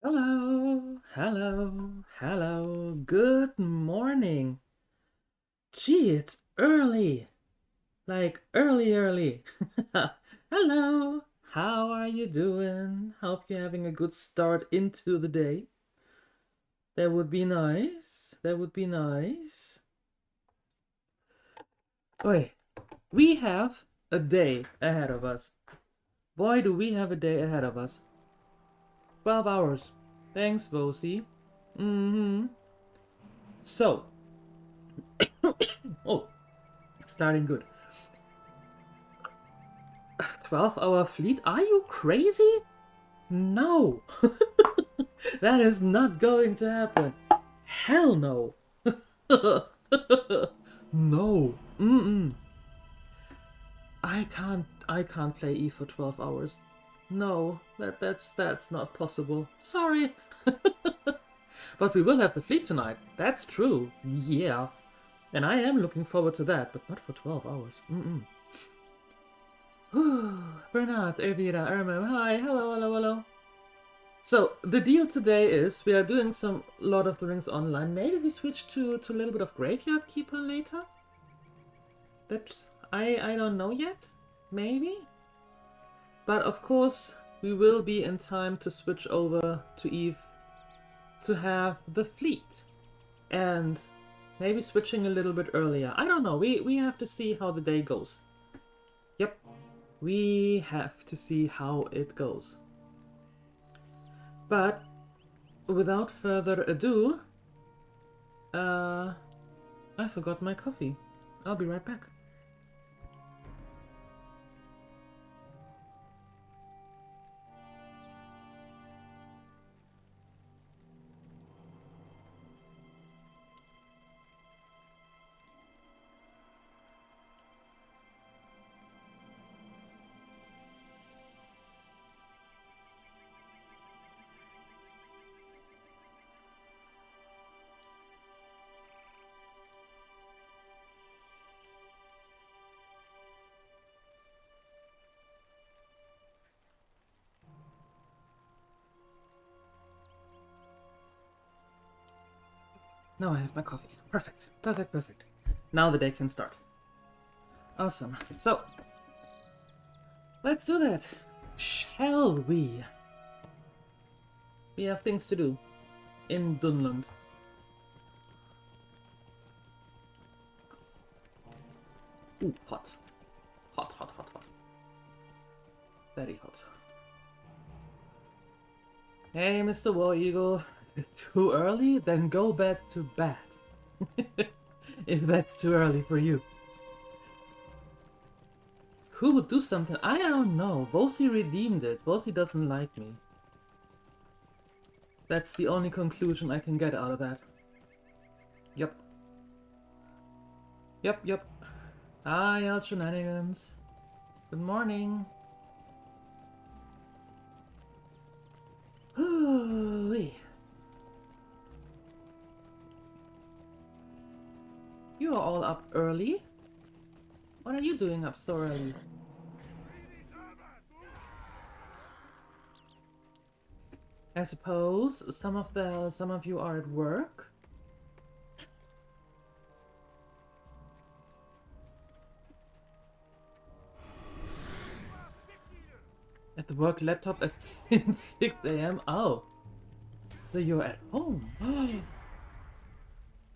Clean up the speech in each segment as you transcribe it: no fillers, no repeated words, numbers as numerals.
Hello, hello, hello. Good morning. Gee, it's early. Like early. Hello, how are you doing? Hope you're having a good start into the day. That would be nice. That would be nice. Oi, we have a day ahead of us. Boy, do we have a day ahead of us. 12 hours. Thanks, Bosie. So. Oh, starting good. 12-hour fleet? Are you crazy? No. That is not going to happen. Hell no. No. I can't play Eve for 12 hours. No, that's not possible. Sorry. But we will have the fleet tonight. That's true. Yeah. And I am looking forward to that, but not for 12 hours. Bernard, Elvira, Irma, hi, hello. So, the deal today is we are doing some Lord of the Rings online. Maybe we switch to a little bit of Graveyard Keeper later? That I don't know yet. Maybe? But of course, we will be in time to switch over to Eve to have the fleet. And maybe switching a little bit earlier. I don't know. We have to see how the day goes. Yep. We have to see how it goes. But without further ado, I forgot my coffee. I'll be right back. Now I have my coffee. Perfect. Now the day can start. Awesome. So, let's do that. Shall we? We have things to do in Dunland. Ooh, hot. Hot. Very hot. Hey, Mr. War Eagle. Too early? Then go back to bed. If that's too early for you. Who would do something? I don't know. Bosie redeemed it. Bosie doesn't like me. That's the only conclusion I can get out of that. Yep. Hi, all shenanigans. Good morning. Ooh-wee. You are all up early? What are you doing up so early? I suppose some of you are at work. At the work laptop at 6 AM? Oh. So you're at home.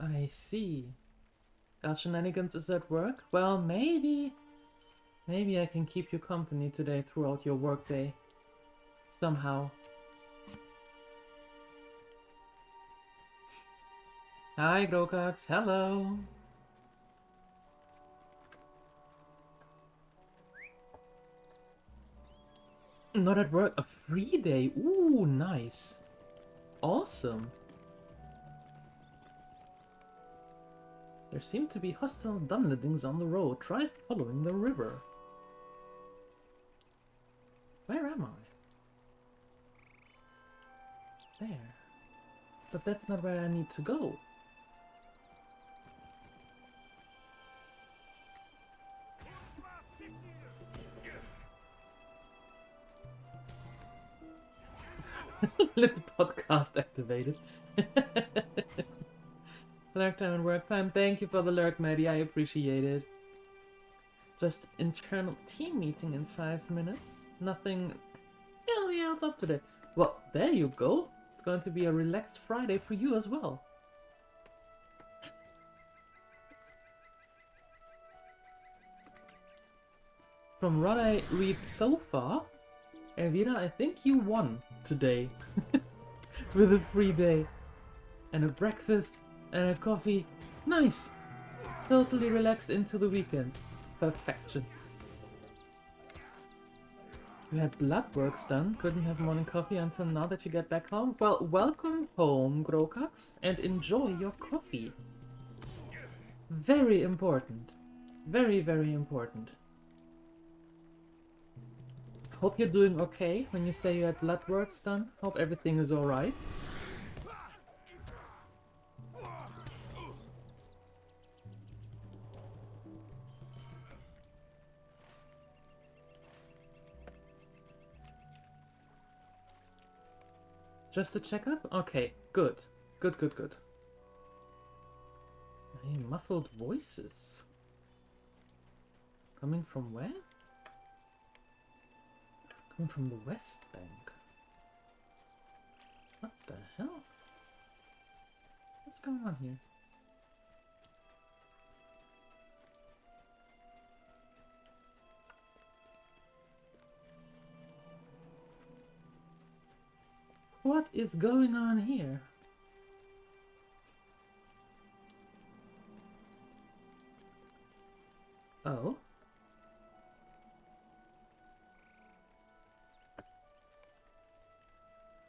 I see. Our shenanigans is at work? Well, maybe I can keep you company today throughout your workday. Somehow. Hi, Grokax. Hello. Not at work. A free day. Ooh, nice. Awesome. There seem to be hostile Dunlandings on the road. Try following the river. Where am I? There. But that's not where I need to go. Let the podcast activated. Lurk time and work time. Thank you for the lurk, Maddie. I appreciate it. Just internal team meeting in 5 minutes. Nothing else up today. Well, there you go. It's going to be a relaxed Friday for you as well. From what I read so far, Elvira, I think you won today. With a free day. And a breakfast and a coffee. Nice! Totally relaxed into the weekend. Perfection. You had blood works done, couldn't have morning coffee until now that you get back home? Well, welcome home, Grokax, and enjoy your coffee. Very important. Very, very important. Hope you're doing okay when you say you had blood works done. Hope everything is alright. Just a checkup? Okay, good. Good, good, good. Hey, muffled voices. Coming from where? Coming from the West Bank. What the hell? What's going on here? What is going on here? Oh?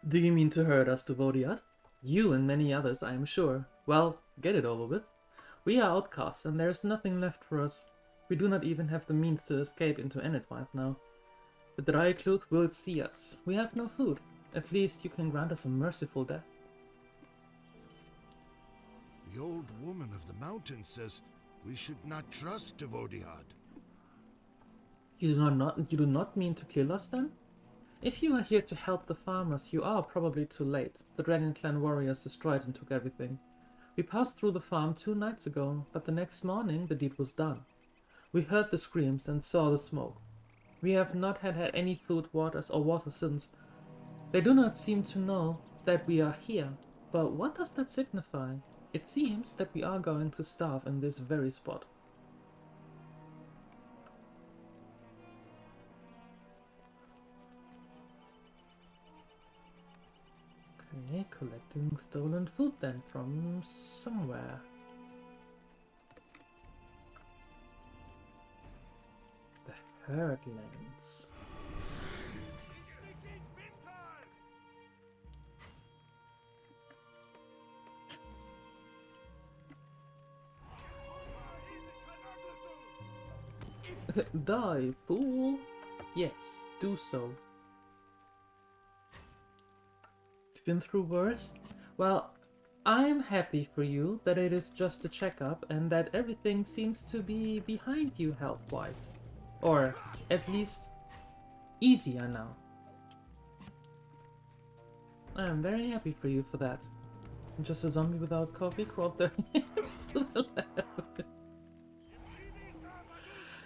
Do you mean to herd us to Vodiad? You and many others, I am sure. Well, get it over with. We are outcasts, and there is nothing left for us. We do not even have the means to escape into Enidwipe now. The Drycluth will see us. We have no food. At least you can grant us a merciful death. The old woman of the mountain says we should not trust Vodiad. You do not mean to kill us then? If you are here to help the farmers, you are probably too late. The Dragon Clan warriors destroyed and took everything. We passed through the farm 2 nights ago, but the next morning the deed was done. We heard the screams and saw the smoke. We have not had any food, water since. They do not seem to know that we are here, but what does that signify? It seems that we are going to starve in this very spot. Okay, collecting stolen food then from somewhere. The Herdlands. Die, fool! Yes, do so. You've been through worse? Well, I'm happy for you that it is just a checkup and that everything seems to be behind you health-wise. Or, at least, easier now. I'm very happy for you for that. I'm just a zombie without coffee crawled there to the left.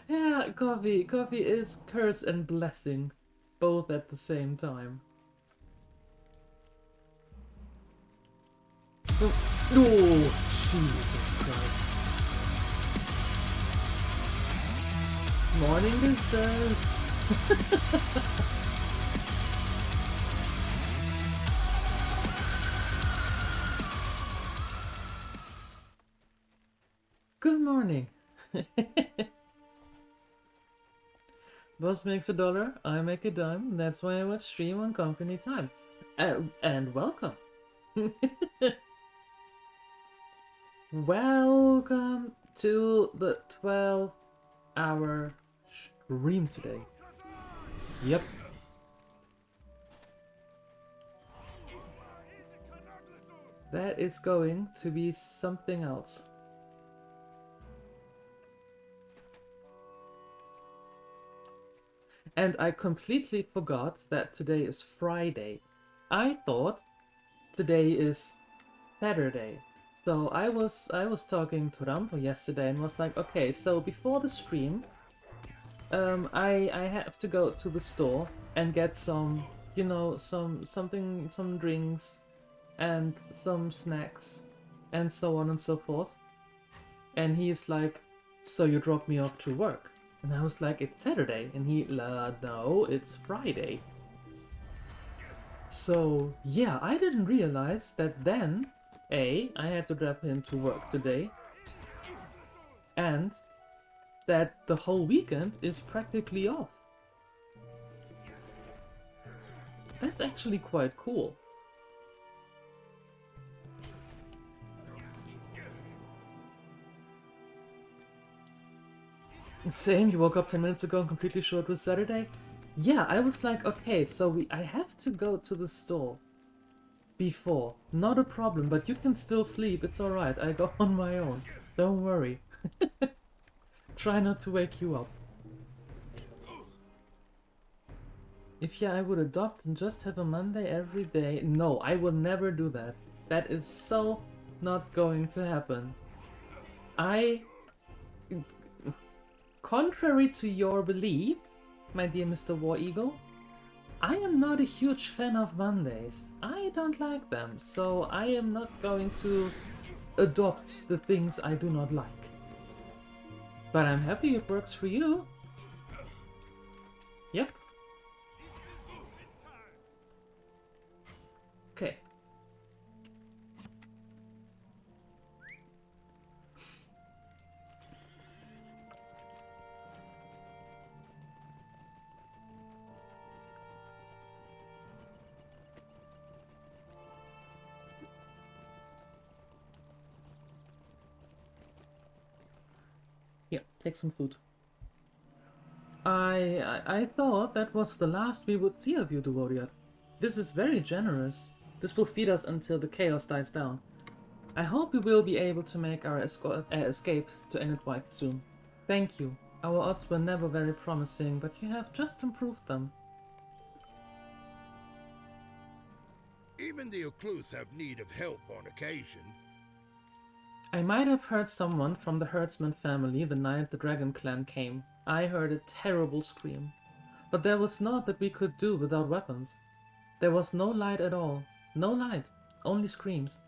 Yeah, coffee. Coffee is curse and blessing, both at the same time. Oh, Jesus Christ. Morning is dirt. Good morning. Boss makes $1, I make a dime. That's why I watch stream on company time. And welcome. Welcome to the 12-hour stream today. Yep. That is going to be something else. And I completely forgot that today is Friday. I thought today is Saturday. So I was talking to Rambo yesterday and was like, okay, so before the stream, I have to go to the store and get some, you know, some drinks and some snacks and so on and so forth. And he's like, so you drop me off to work? And I was like, it's Saturday. And he, no, it's Friday. So yeah, I didn't realize that then, I had to drop him to work today, and that the whole weekend is practically off. That's actually quite cool. Same, you woke up 10 minutes ago and completely sure it was Saturday? Yeah, I was like, okay, so I have to go to the store before. Not a problem, but you can still sleep, it's alright, I go on my own. Don't worry. Try not to wake you up. If I would adopt and just have a Monday every day... No, I will never do that. That is so not going to happen. Contrary to your belief, my dear Mr. War Eagle, I am not a huge fan of Mondays. I don't like them, so I am not going to adopt the things I do not like. But I'm happy it works for you. Yep. Okay. Yeah, take some food. I thought that was the last we would see of you, DieLuette. This is very generous. This will feed us until the chaos dies down. I hope we will be able to make our escape to White soon. Thank you. Our odds were never very promising, but you have just improved them. Even the Ucluth have need of help on occasion. I might have heard someone from the herdsman family the night the Dragon Clan came. I heard a terrible scream. But there was naught that we could do without weapons. There was no light at all. No light. Only screams.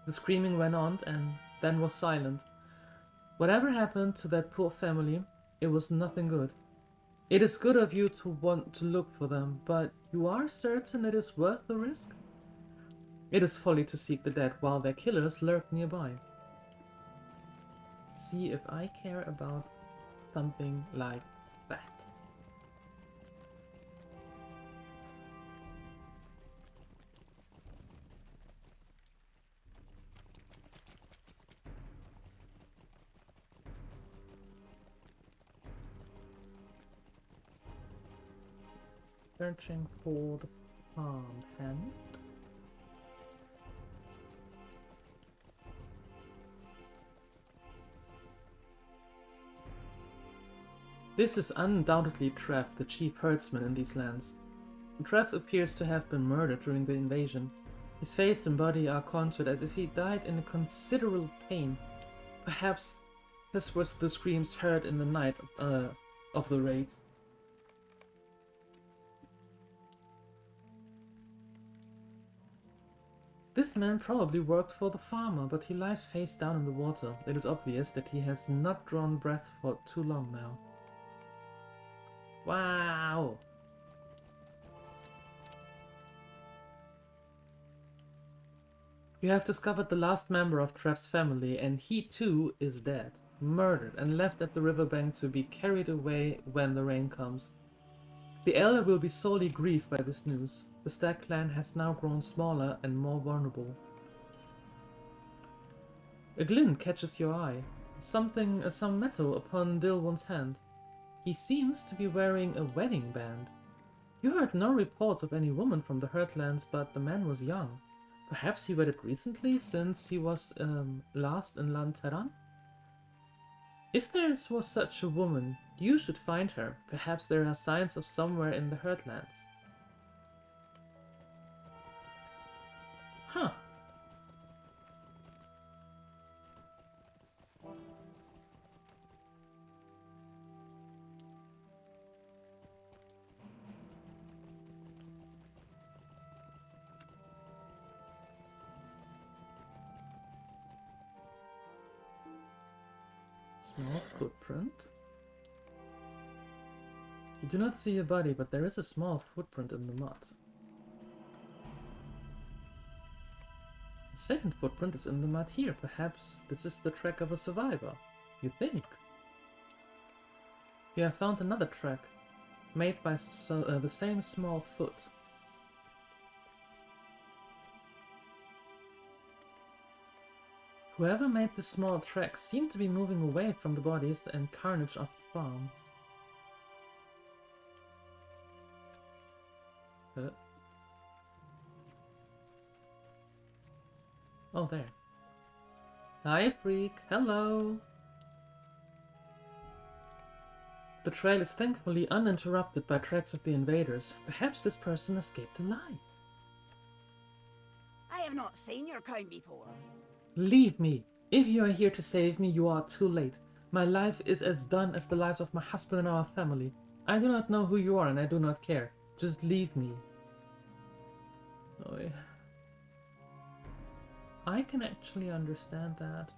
The screaming went on and then was silent. Whatever happened to that poor family, it was nothing good. It is good of you to want to look for them, but you are certain it is worth the risk? It is folly to seek the dead while their killers lurk nearby. See if I care about something like that. Searching for the farm hand. This is undoubtedly Trev, the chief herdsman in these lands. Trev appears to have been murdered during the invasion. His face and body are contoured as if he died in considerable pain. Perhaps this was the screams heard in the night of the raid. This man probably worked for the farmer, but he lies face down in the water. It is obvious that he has not drawn breath for too long now. Wow! You have discovered the last member of Trev's family, and he too is dead, murdered, and left at the riverbank to be carried away when the rain comes. The Elder will be sorely grieved by this news. The Stag clan has now grown smaller and more vulnerable. A glint catches your eye. Some metal upon Dilwyn's hand. He seems to be wearing a wedding band. You heard no reports of any woman from the Herdlands, but the man was young. Perhaps he wedded recently, since he was last in Lanteran? If there was such a woman, you should find her. Perhaps there are signs of somewhere in the Herdlands. Huh. Small footprint. You do not see a body, but there is a small footprint in the mud. The second footprint is in the mud here. Perhaps this is the track of a survivor. You think? You have found another track, made by the same small foot. Whoever made this small track seemed to be moving away from the bodies and carnage of the farm. Oh, there. Hi, freak. Hello. The trail is thankfully uninterrupted by tracks of the invaders. Perhaps this person escaped alive. I have not seen your kind before. Leave me. If you are here to save me, you are too late. My life is as done as the lives of my husband and our family. I do not know who you are and I do not care. Just leave me. Oh, yeah. I can actually understand that.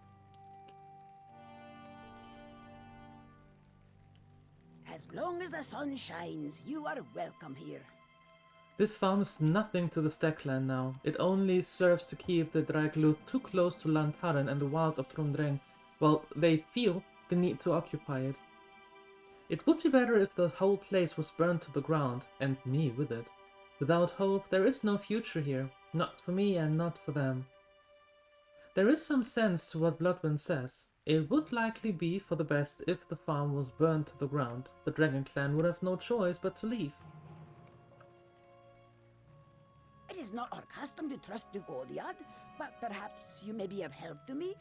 As long as the sun shines, you are welcome here. This farm is nothing to the Stackland now. It only serves to keep the Draigluth too close to Lantaren and the wilds of Trundreng, while they feel the need to occupy it. It would be better if the whole place was burned to the ground, and me with it. Without hope, there is no future here. Not for me and not for them. There is some sense to what Bloodwind says. It would likely be for the best if the farm was burned to the ground. The Dragon Clan would have no choice but to leave. It is not our custom to trust Duvodiad, but perhaps you may be of help to me?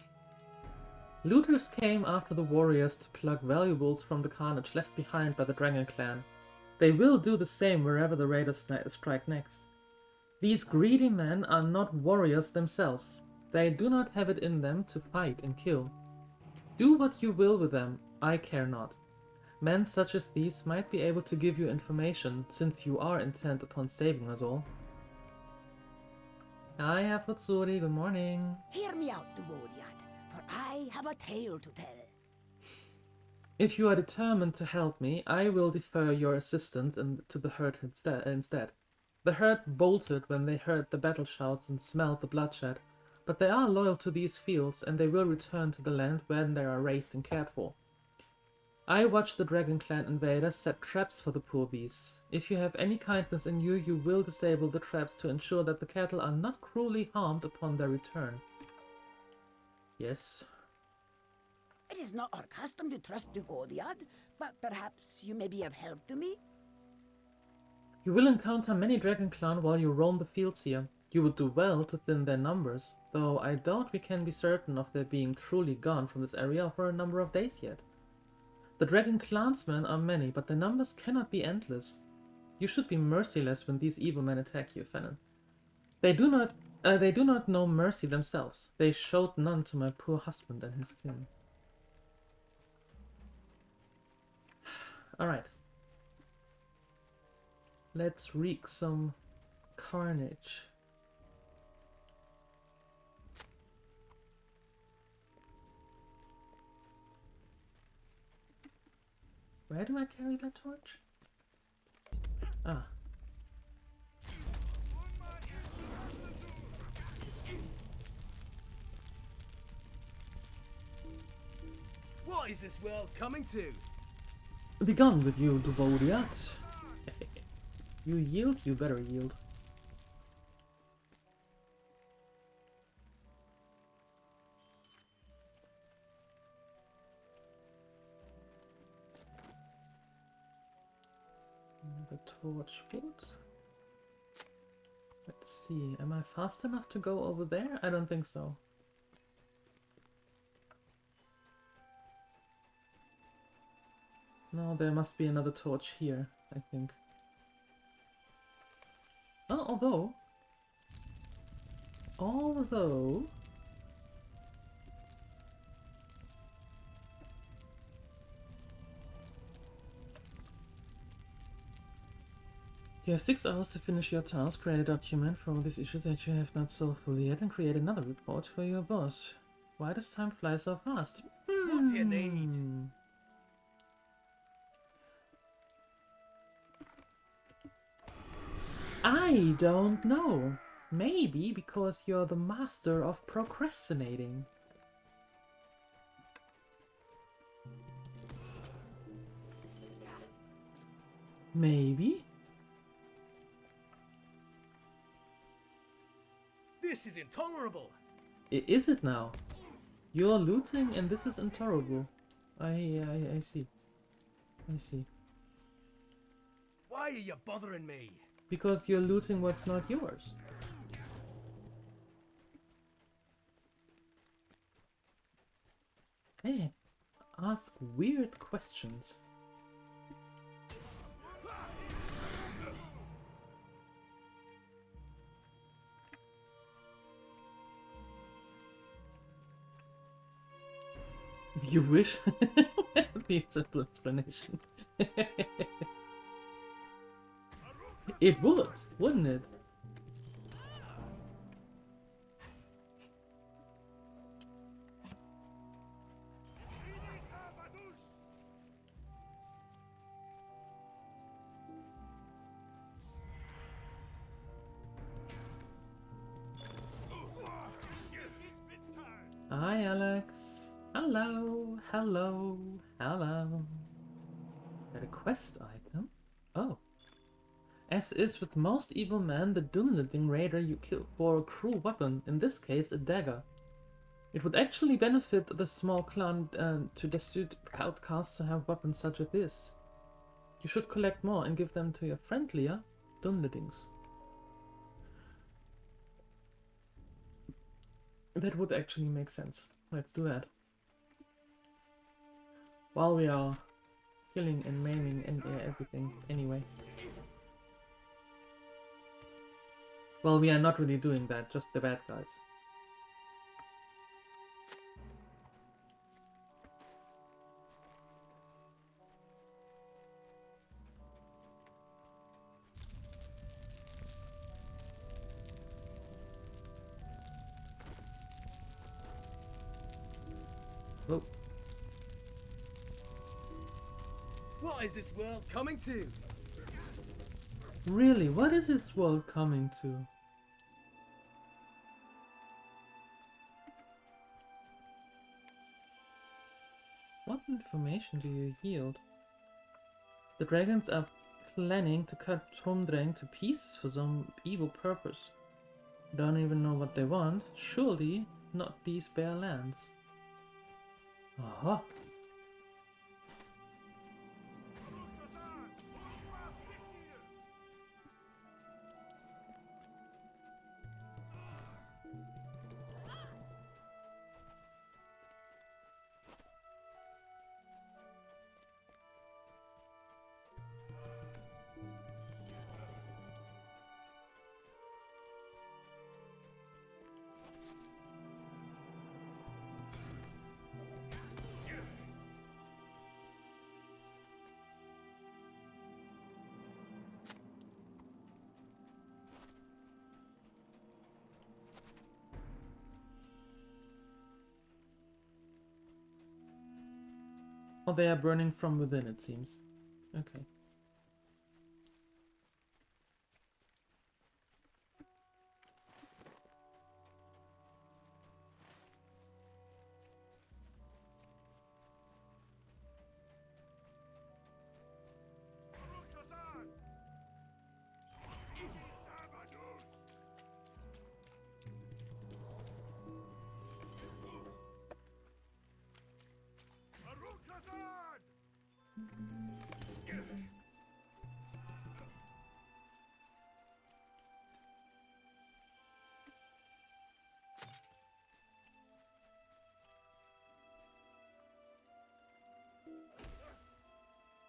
Looters came after the warriors to pluck valuables from the carnage left behind by the Dragon Clan. They will do the same wherever the raiders strike next. These greedy men are not warriors themselves. They do not have it in them to fight and kill. Do what you will with them, I care not. Men such as these might be able to give you information, since you are intent upon saving us all. Hi, Afutsuri, good morning. Hear me out, Duvodiad, for I have a tale to tell. If you are determined to help me, I will defer your assistance to the herd instead. The herd bolted when they heard the battle shouts and smelled the bloodshed, but they are loyal to these fields and they will return to the land when they are raised and cared for. I watched the Dragon Clan invaders set traps for the poor beasts. If you have any kindness in you, you will disable the traps to ensure that the cattle are not cruelly harmed upon their return. Yes. It is not our custom to trust Duvodiad, but perhaps you may be of help to me? You will encounter many Dragon Clan while you roam the fields here. You would do well to thin their numbers, though I doubt we can be certain of their being truly gone from this area for a number of days yet. The Dragon Clansmen are many, but their numbers cannot be endless. You should be merciless when these evil men attack you, Fennon. They do not know mercy themselves. They showed none to my poor husband and his kin. Alright. Let's wreak some carnage. Where do I carry that torch? Ah. What is this world coming to? Begone with you, Duvodiad. You yield? You better yield. The torch wood. Let's see, am I fast enough to go over there? I don't think so. No, there must be another torch here, I think. Oh, although... You have 6 hours to finish your task, create a document for all these issues that you have not solved fully yet, and create another report for your boss. Why does time fly so fast? What do you need? I don't know. Maybe because you're the master of procrastinating. Maybe? This is intolerable. Is it now? You're looting and this is intolerable. I see. I see. Why are you bothering me? Because you're looting what's not yours. Hey, ask weird questions. You wish? That would be a simple explanation. It would, wouldn't it? Hi, Alex. Hello, hello, hello. Got a quest item? Oh. As is with most evil men, the Dunland raider you kill for a cruel weapon, in this case a dagger. It would actually benefit the small clan to destitute outcasts to have weapons such as this. You should collect more and give them to your friendlier Dunlandings. That would actually make sense. Let's do that. While we are killing and maiming and everything anyway. Well, we are not really doing that, just the bad guys. Oh. What is this world coming to? Really, what is this world coming to? What information do you yield? The dragons are planning to cut Tromdrang to pieces for some evil purpose. Don't even know what they want. Surely not these bare lands. Aha. Oh, they are burning from within, it seems. Okay.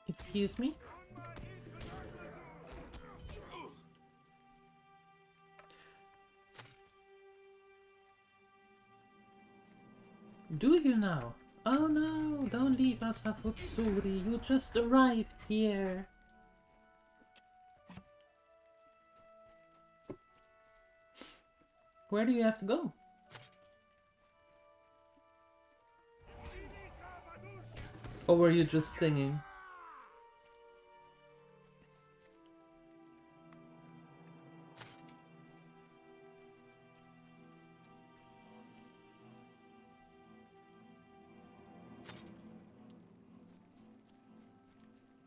Excuse me? Do you now? Oh no, don't leave us, Hafutsuri. You just arrived here. Where do you have to go? Or were you just singing?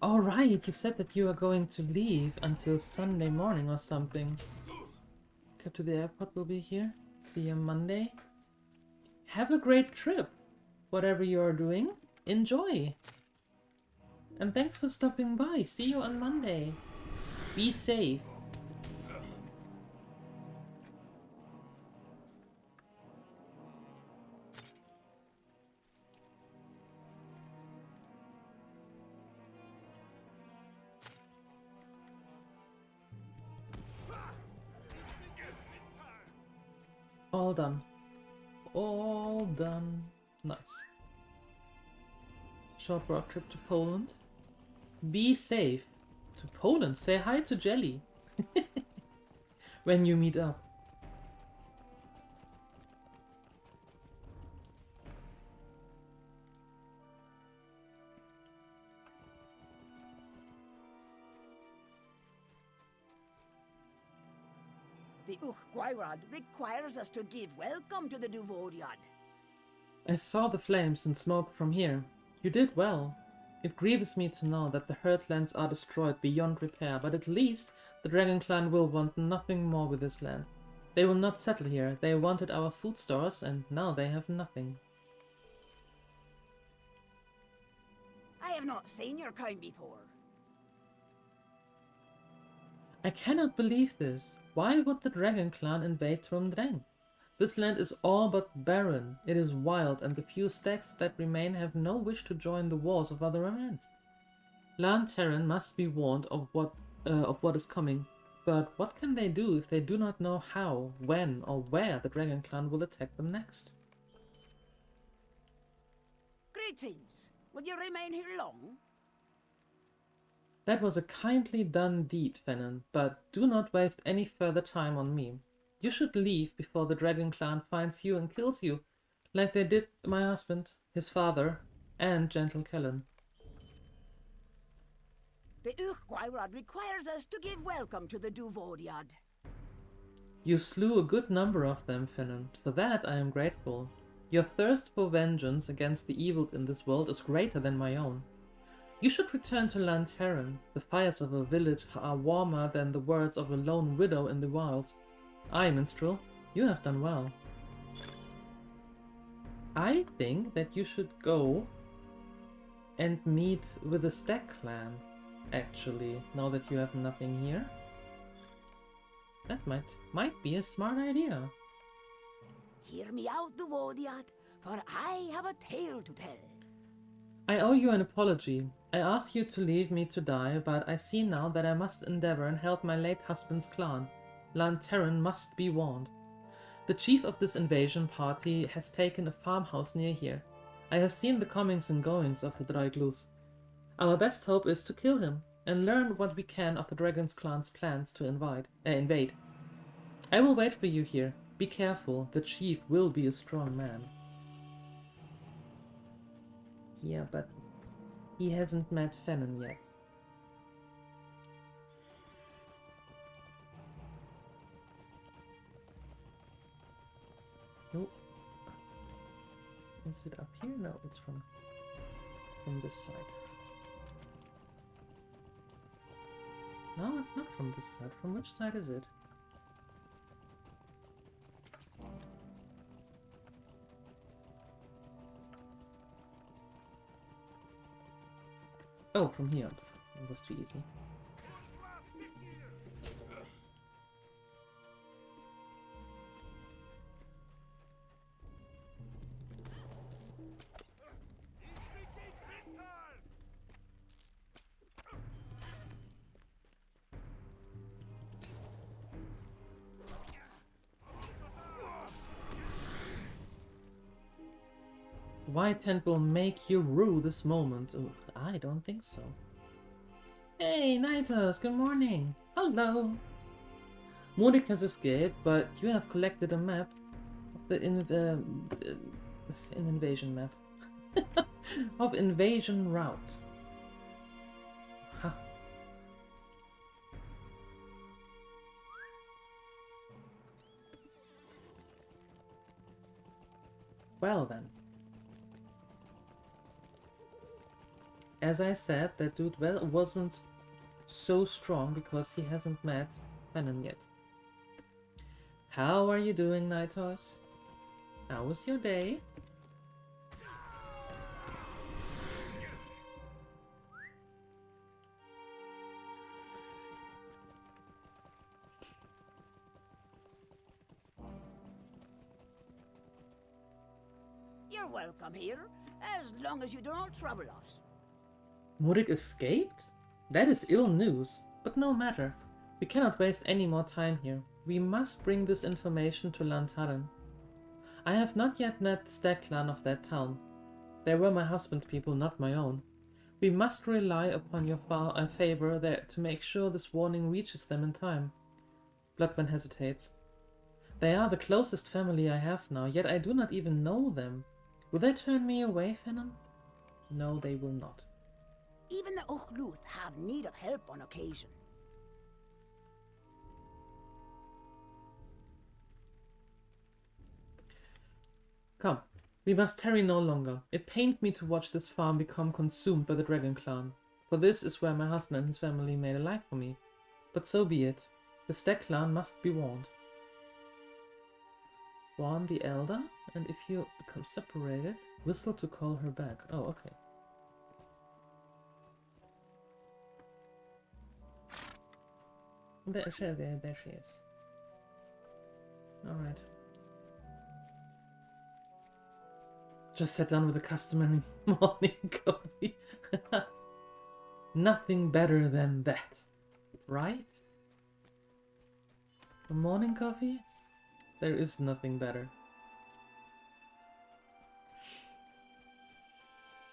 All right, you said that you are going to leave until Sunday morning or something. Cab to the airport will be here. See you Monday. Have a great trip. Whatever you are doing, enjoy. And thanks for stopping by. See you on Monday. Be safe. All done. All done. Nice. Short road trip to Poland. Be safe. To Poland. Say hi to Jelly. When you meet up. The Uchgwairad requires us to give welcome to the Duvoriad. I saw the flames and smoke from here. You did well. It grieves me to know that the Hurtlands are destroyed beyond repair, but at least the Dragon Clan will want nothing more with this land. They will not settle here. They wanted our food stores, and now they have nothing. I have not seen your kind before. I cannot believe this. Why would the Dragon Clan invade Trumdrang? This land is all but barren. It is wild, and the few stacks that remain have no wish to join the wars of other men. Lan Terran must be warned of what is coming. But what can they do if they do not know how, when, or where the Dragon Clan will attack them next? Greetings. Will you remain here long? That was a kindly done deed, Venom, but do not waste any further time on me. You should leave before the Dragon Clan finds you and kills you, like they did my husband, his father, and Gentle Kellen. The Uchgwairad requires us to give welcome to the Duvoriad. You slew a good number of them, Venom. For that I am grateful. Your thirst for vengeance against the evils in this world is greater than my own. You should return to Lan Terran. The fires of a village are warmer than the words of a lone widow in the wilds. Aye, minstrel, you have done well. I think that you should go and meet with the Stack clan, actually, now that you have nothing here. That might be a smart idea. Hear me out, Duvoriad, for I have a tale to tell. I owe you an apology. I asked you to leave me to die, but I see now that I must endeavor and help my late husband's clan. Lan Terran must be warned. The chief of this invasion party has taken a farmhouse near here. I have seen the comings and goings of the Draigluth. Our best hope is to kill him, and learn what we can of the Dragon's clan's plans to invade. I will wait for you here. Be careful, the chief will be a strong man. Yeah, but he hasn't met Fennon yet. Nope. Is it up here? No, it's from this side. No, it's not from this side. From which side is it? Oh, from here. It was too easy. White Tent will make you rue this moment. Ugh, I don't think so. Hey, Nightos, good morning. Hello. Murik has escaped, but you have collected a map of an invasion map. of invasion route. Ha. Well then. As I said, that dude wasn't so strong because he hasn't met Venom yet. How are you doing, Night Horse? How was your day? You're welcome here, as long as you do not trouble us. Murik escaped? That is ill news, but no matter. We cannot waste any more time here. We must bring this information to Lantaran. I have not yet met the Stag clan of that town. They were my husband's people, not my own. We must rely upon your favor there to make sure this warning reaches them in time. Bloodman hesitates. They are the closest family I have now, yet I do not even know them. Will they turn me away, Fennon? No, they will not. Even the Uchluth have need of help on occasion. Come, we must tarry no longer. It pains me to watch this farm become consumed by the Dragon Clan, for this is where my husband and his family made a life for me. But so be it. The Stag Clan must be warned. Warn the Elder, and if you become separated, whistle to call her back. Oh, okay. There she is. Alright. Just sat down with the customary morning coffee. Nothing better than that, right? A morning coffee? There is nothing better.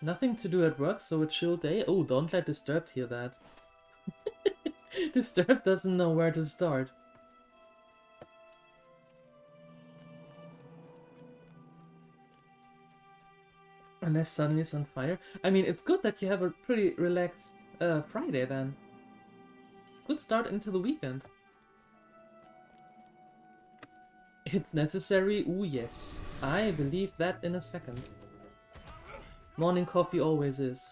Nothing to do at work, so a chill day? Oh, don't let Disturbed hear that. Disturbed doesn't know where to start. Unless suddenly it's on fire. I mean, it's good that you have a pretty relaxed Friday then. Good start into the weekend. It's necessary? Ooh, yes. I believe that in a second. Morning coffee always is.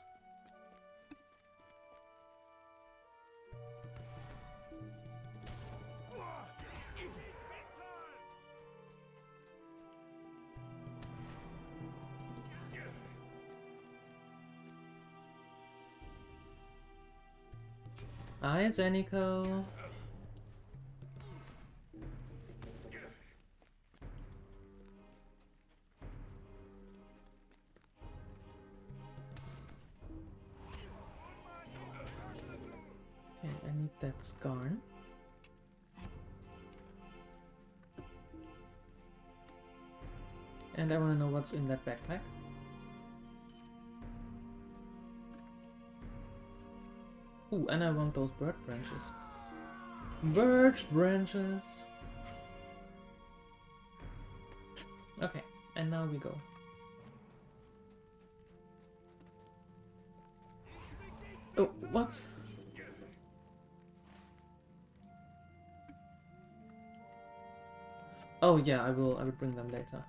Hi, Zeniko. Okay, I need that scarn. And I want to know what's in that backpack. Ooh, and I want those bird branches. Birch branches! Okay, and now we go. Oh, what? Oh yeah, I will bring them later.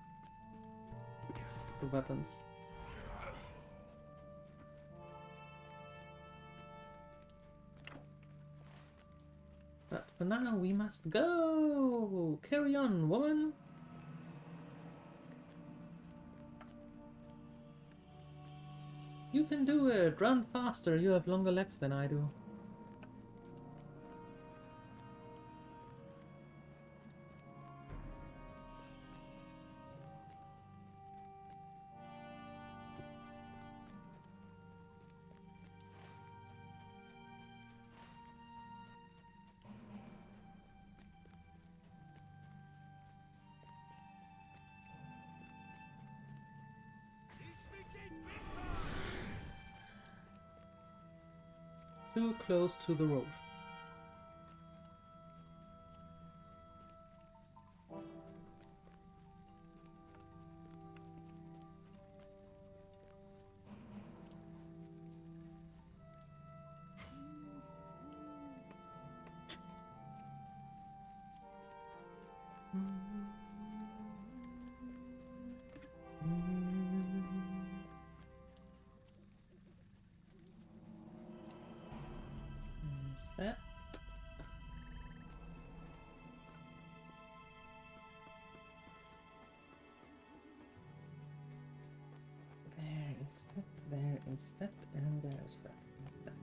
The weapons. But for now, we must go! Carry on, woman! You can do it! Run faster! You have longer legs than I do. Too close to the road. There is that, and there's that.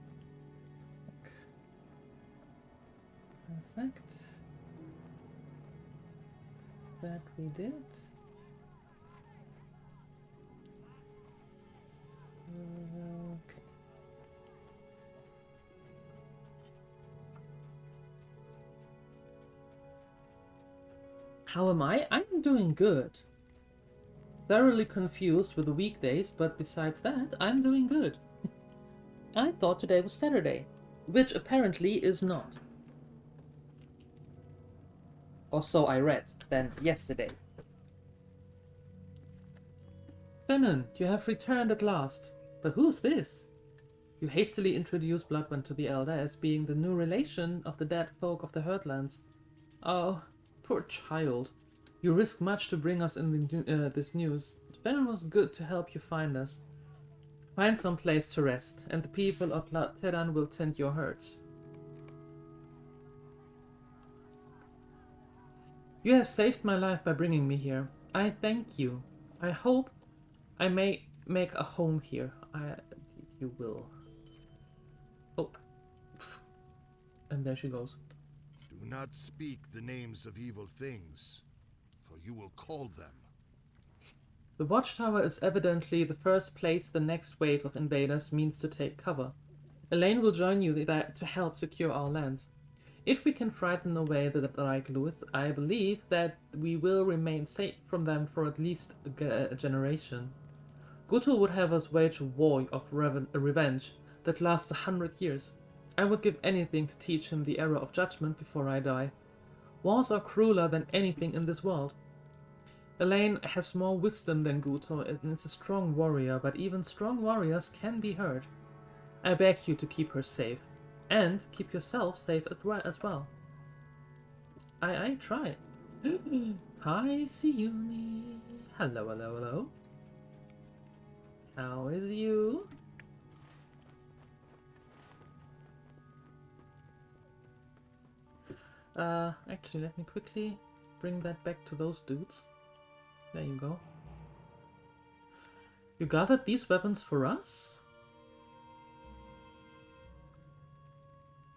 Perfect. That we did. Okay. How am I? I'm doing good. Thoroughly confused with the weekdays, but besides that, I'm doing good. I thought today was Saturday, which apparently is not. Or so I read, then yesterday. Benon, you have returned at last. But who's this? You hastily introduced Bloodwind to the Elder as being the new relation of the dead folk of the Herdlands. Oh, poor child. You risk much to bring us in this news. Benon was good to help you find us. Find some place to rest, and the people of Teran will tend your herds. You have saved my life by bringing me here. I thank you. I hope I may make a home here. You will. Oh. And there she goes. Do not speak the names of evil things, for you will call them. The watchtower is evidently the first place the next wave of invaders means to take cover. Elaine will join you there to help secure our lands. If we can frighten away the DieLuette, I believe that we will remain safe from them for at least a generation. Guto would have us wage a war of revenge that lasts 100 years. I would give anything to teach him the error of judgment before I die. Wars are crueler than anything in this world. Elaine has more wisdom than Guto and is a strong warrior, but even strong warriors can be hurt. I beg you to keep her safe. And keep yourself safe as well. I try. Hi, Siuni. Hello, hello, hello. How is you? Actually, let me quickly bring that back to those dudes. There you go. You gathered these weapons for us?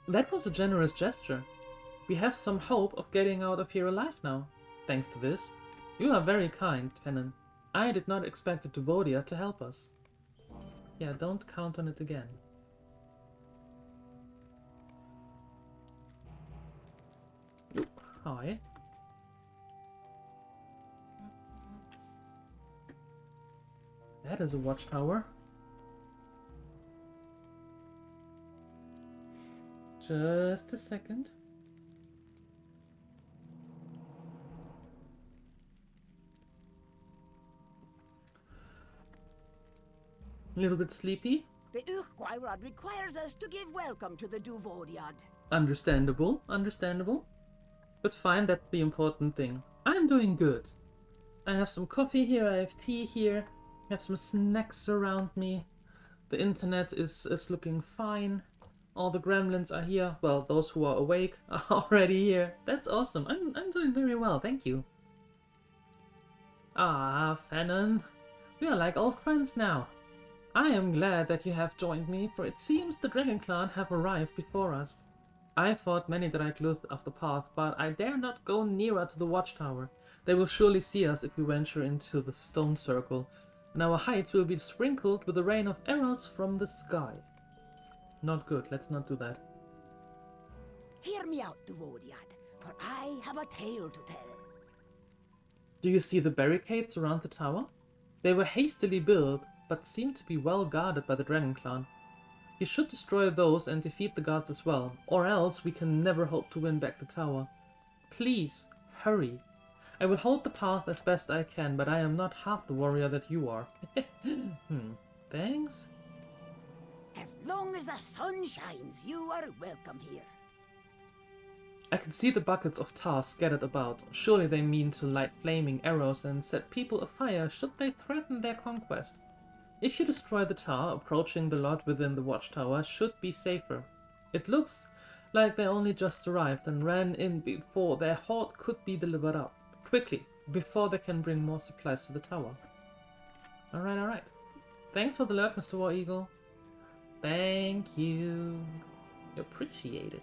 That was a generous gesture. We have some hope of getting out of here alive now, thanks to this. You are very kind, Tenon. I did not expect Duvodia to help us. Yeah, don't count on it again. Oop, hi. That is a watchtower. Just a second. A little bit sleepy. The Urquhyrod requires us to give welcome to the Duvodiad. Understandable, understandable. But fine, that's the important thing. I'm doing good. I have some coffee here, I have tea here, I have some snacks around me. The internet is looking fine. All the gremlins are here. Well, those who are awake are already here. That's awesome. I'm doing very well, thank you. Ah, Fanon. We are like old friends now. I am glad that you have joined me, for it seems the Dragon Clan have arrived before us. I fought many DieLuette of the path, but I dare not go nearer to the watchtower. They will surely see us if we venture into the stone circle, and our heights will be sprinkled with a rain of arrows from the sky. Not good, let's not do that. Hear me out, Duvodiad, for I have a tale to tell. Do you see the barricades around the tower? They were hastily built, but seem to be well guarded by the Dragon Clan. You should destroy those and defeat the guards as well, or else we can never hope to win back the tower. Please, hurry. I will hold the path as best I can, but I am not half the warrior that you are. Thanks? As long as the sun shines, you are welcome here. I can see the buckets of tar scattered about. Surely they mean to light flaming arrows and set people afire should they threaten their conquest. If you destroy the tar, approaching the lot within the watchtower should be safer. It looks like they only just arrived and ran in before their hoard could be delivered up. Quickly, before they can bring more supplies to the tower. Alright, alright. Thanks for the lurk, Mr. War Eagle. Thank you. Appreciate it.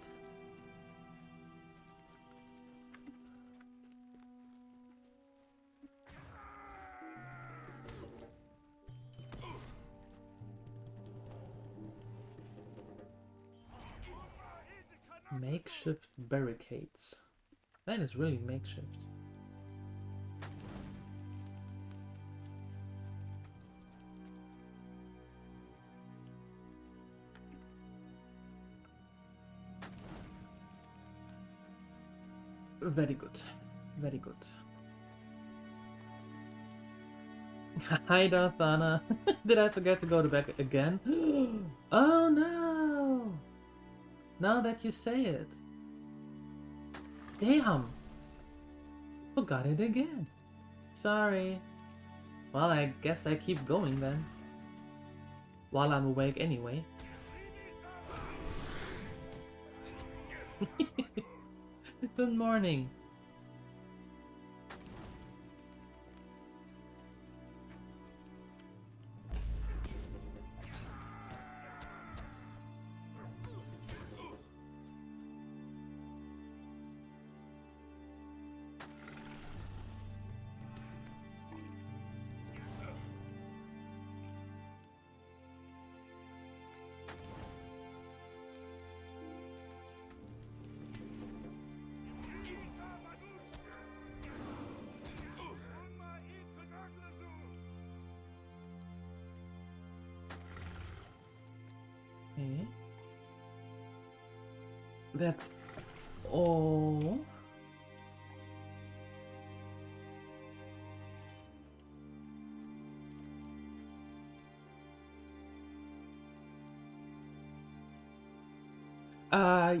Makeshift barricades. That is really makeshift. Very good. Very good. Hi, Darthana. Did I forget to go to back again? Oh no! Now that you say it. Damn! Forgot it again. Sorry. Well, I guess I keep going then. While I'm awake anyway. Good morning. Okay. That's all.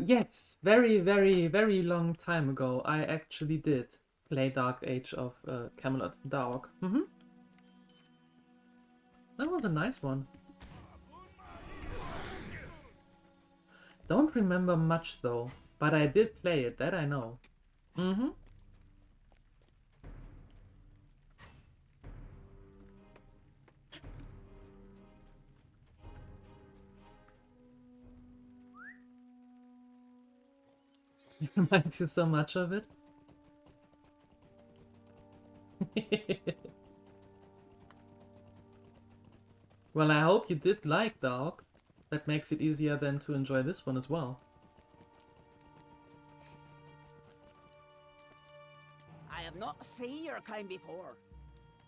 Yes, very, very, very long time ago, I actually did play Dark Age of Camelot Dark. That was a nice one. Don't remember much though, but I did play it, that I know. It reminds you so much of it. Well, I hope you did like Dark. That makes it easier then to enjoy this one as well. I have not seen your kind before.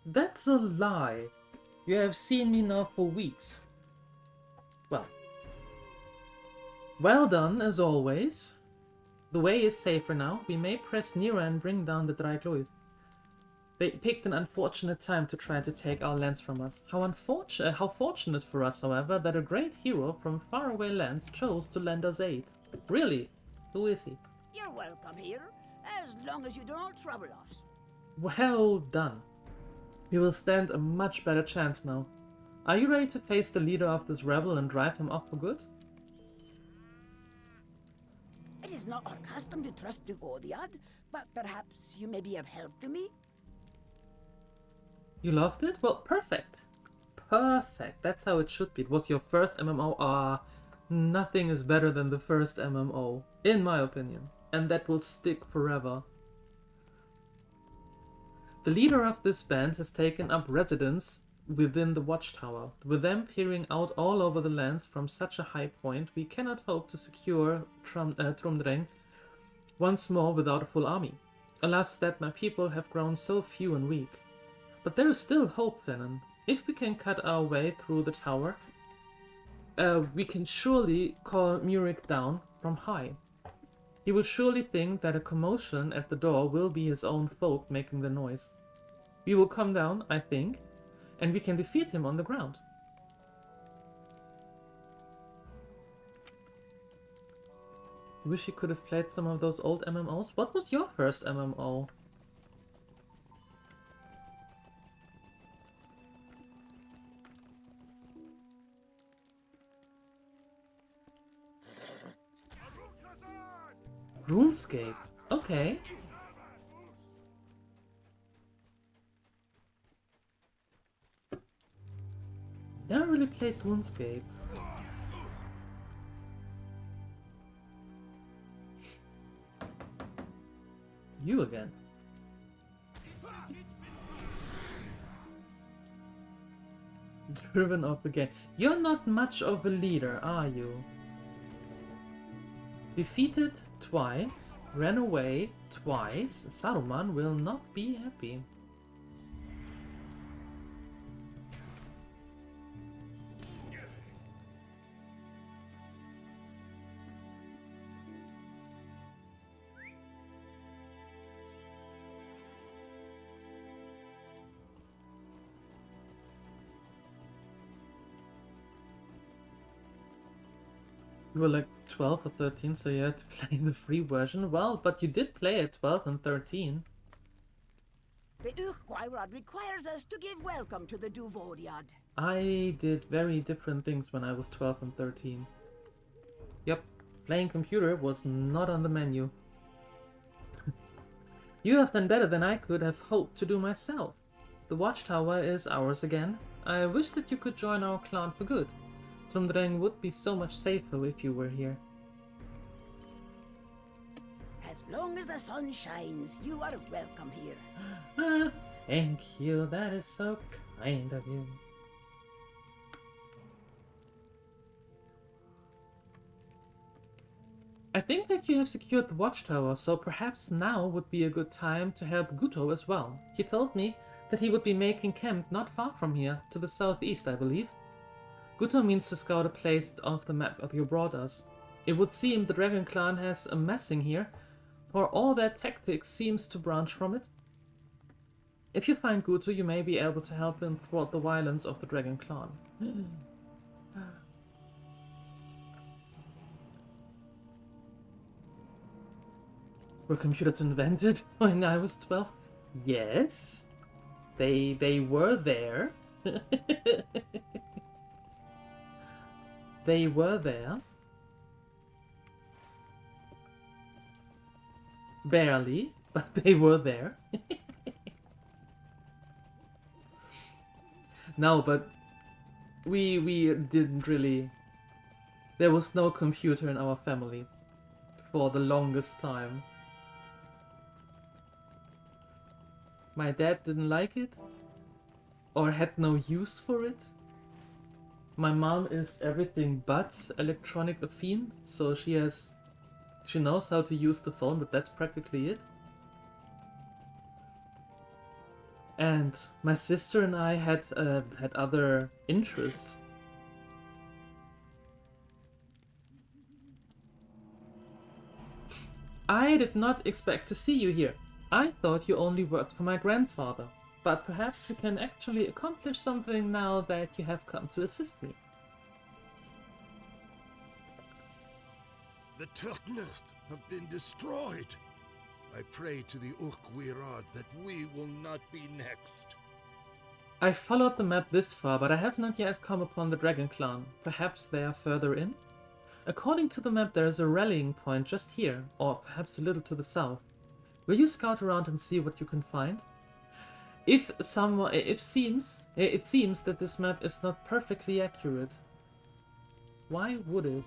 That's a lie. You have seen me now for weeks. Well done, as always. The way is safer now. We may press nearer and bring down the DieLuette. They picked an unfortunate time to try to take our lands from us. How fortunate for us, however, that a great hero from faraway lands chose to lend us aid. Really? Who is he? You're welcome here, as long as you do not trouble us. Well done. We will stand a much better chance now. Are you ready to face the leader of this rebel and drive him off for good? It is not our custom to trust Duvodiad, but perhaps you may be of help to me? You loved it? Well, perfect. Perfect. That's how it should be. It was your first MMO. Nothing is better than the first MMO, in my opinion. And that will stick forever. The leader of this band has taken up residence within the watchtower. With them peering out all over the lands from such a high point, we cannot hope to secure Trumdreng once more without a full army. Alas, that my people have grown so few and weak. But there is still hope, Venom. If we can cut our way through the tower, we can surely call Murik down from high. He will surely think that a commotion at the door will be his own folk making the noise. We will come down, I think, and we can defeat him on the ground. Wish you could have played some of those old MMOs. What was your first MMO? RuneScape. Okay. Never really played RuneScape. You again. Driven off again. You're not much of a leader, are you? Defeated twice, ran away twice. Saruman will not be happy. You were like 12 or 13, so you had to play the free version. Well, but you did play at 12 and 13. The Wayfarer requires us to give welcome to the Duvoriad. I did very different things when I was 12 and 13. Yep, playing computer was not on the menu. You have done better than I could have hoped to do myself. The watchtower is ours again. I wish that you could join our clan for good. Dunland would be so much safer if you were here. As long as the sun shines, you are welcome here. Ah, thank you. That is so kind of you. I think that you have secured the watchtower, so perhaps now would be a good time to help Guto as well. He told me that he would be making camp not far from here, to the southeast, I believe. Guto means to scout a place off the map that you brought us. It would seem the Dragon Clan has a messing here, for all their tactics seems to branch from it. If you find Guto, you may be able to help him thwart the violence of the Dragon Clan. Were computers invented when I was 12? Yes. They were there. They were there. Barely, but they were there. No, but we didn't really... There was no computer in our family for the longest time. My dad didn't like it, or had no use for it. My mom is everything but electronic affine, so she knows how to use the phone, but that's practically it. And my sister and I had other interests. I did not expect to see you here. I thought you only worked for my grandfather, but perhaps you can actually accomplish something now that you have come to assist me. The Turkneth have been destroyed. I pray to the Urkwirad that we will not be next. I followed the map this far, but I have not yet come upon the Dragon Clan. Perhaps they are further in? According to the map, there is a rallying point just here, or perhaps a little to the south. Will you scout around and see what you can find? It seems that this map is not perfectly accurate. Why would it?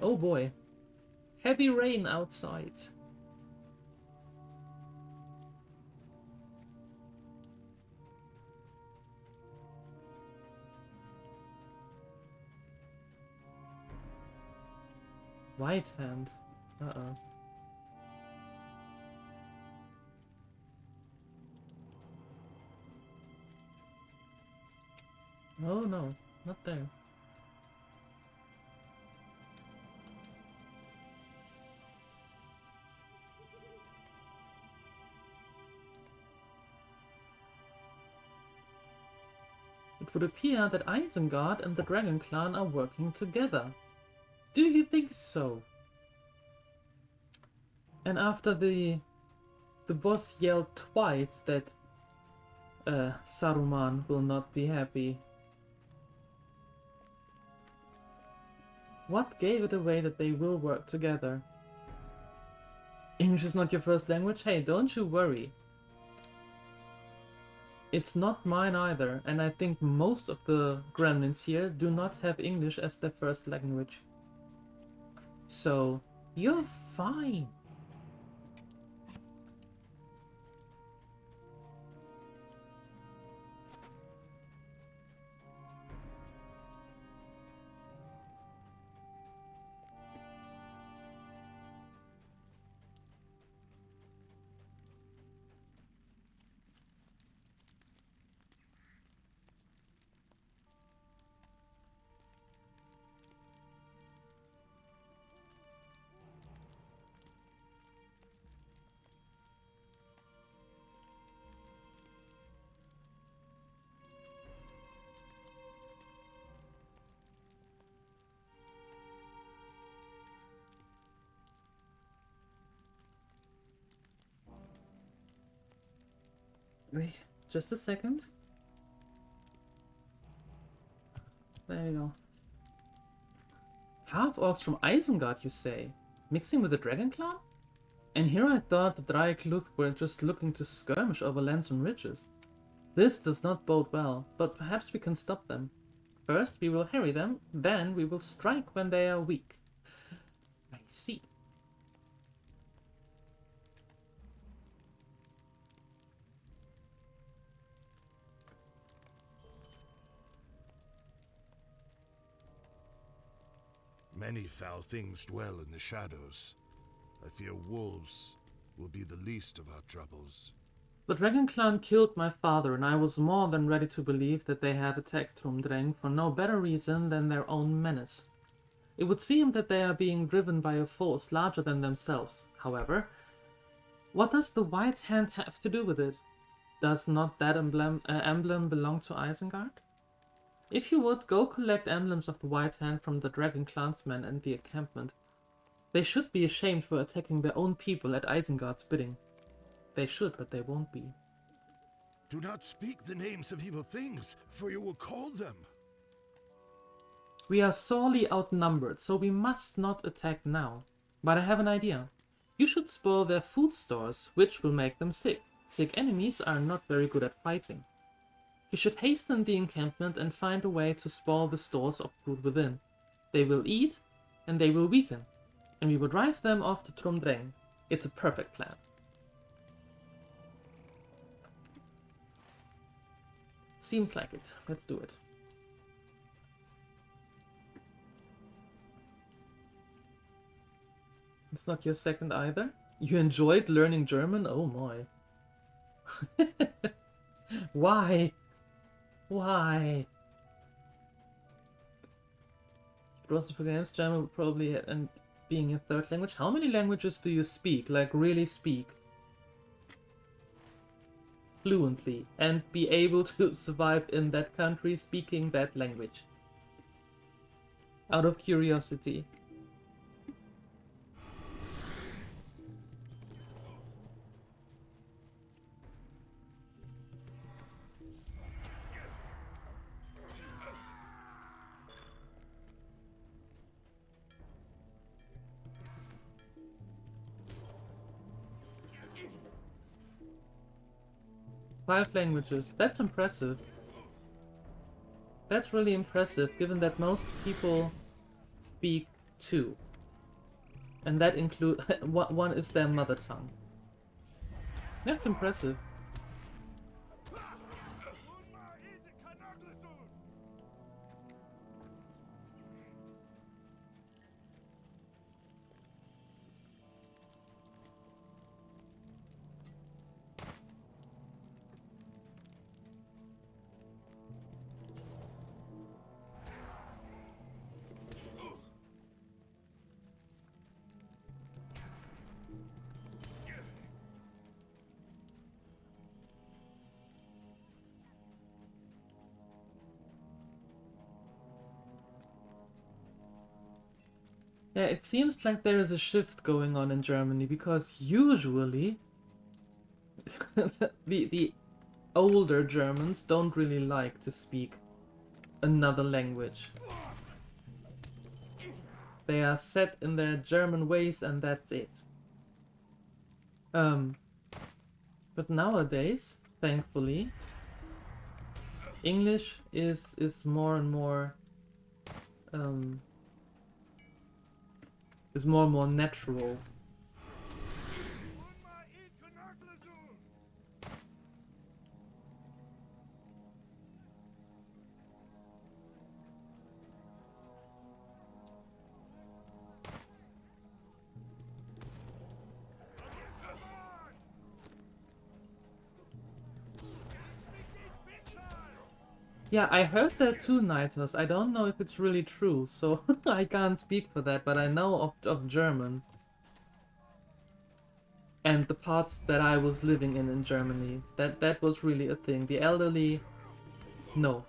Oh boy. Heavy rain outside. White hand. Uh-oh. Oh no, not there. It would appear that Isengard and the Dragon Clan are working together. Do you think so? And after the boss yelled twice that Saruman will not be happy. What gave it away that they will work together? English is not your first language? Hey, don't you worry. It's not mine either, and I think most of the gremlins here do not have English as their first language. So, you're fine. Wait, just a second. There you go. Half orcs from Isengard, you say? Mixing with the Dragon Clan? And here I thought the Draekluth were just looking to skirmish over lands and ridges. This does not bode well, but perhaps we can stop them. First we will harry them, then we will strike when they are weak. I see. Many foul things dwell in the shadows. I fear wolves will be the least of our troubles. The Dragon Clan killed my father, and I was more than ready to believe that they had attacked Trumdreng for no better reason than their own menace. It would seem that they are being driven by a force larger than themselves. However, what does the White Hand have to do with it? Does not that emblem belong to Isengard? If you would, go collect emblems of the White Hand from the Dragon Clansmen and the encampment. They should be ashamed for attacking their own people at Isengard's bidding. They should, but they won't be. Do not speak the names of evil things, for you will call them. We are sorely outnumbered, so we must not attack now. But I have an idea. You should spoil their food stores, which will make them sick. Sick enemies are not very good at fighting. You should hasten the encampment and find a way to spoil the stores of food within. They will eat, and they will weaken, and we will drive them off to Trumdreng. It's a perfect plan. Seems like it. Let's do it. It's not your second either? You enjoyed learning German? Oh my. Why? Why? If it wasn't for games, German would probably end being a third language. How many languages do you speak? Like, really speak? Fluently. And be able to survive in that country speaking that language? Out of curiosity. Five languages. That's impressive. That's really impressive, given that most people speak two. And that include one is their mother tongue. That's impressive. Yeah, it seems like there is a shift going on in Germany, because usually the older Germans don't really like to speak another language. They are set in their German ways and that's it. But nowadays, thankfully, English is more and more natural. Yeah, I heard that too, Nitos. I don't know if it's really true, so I can't speak for that, but I know of German. And the parts that I was living in Germany, that was really a thing. The elderly... No.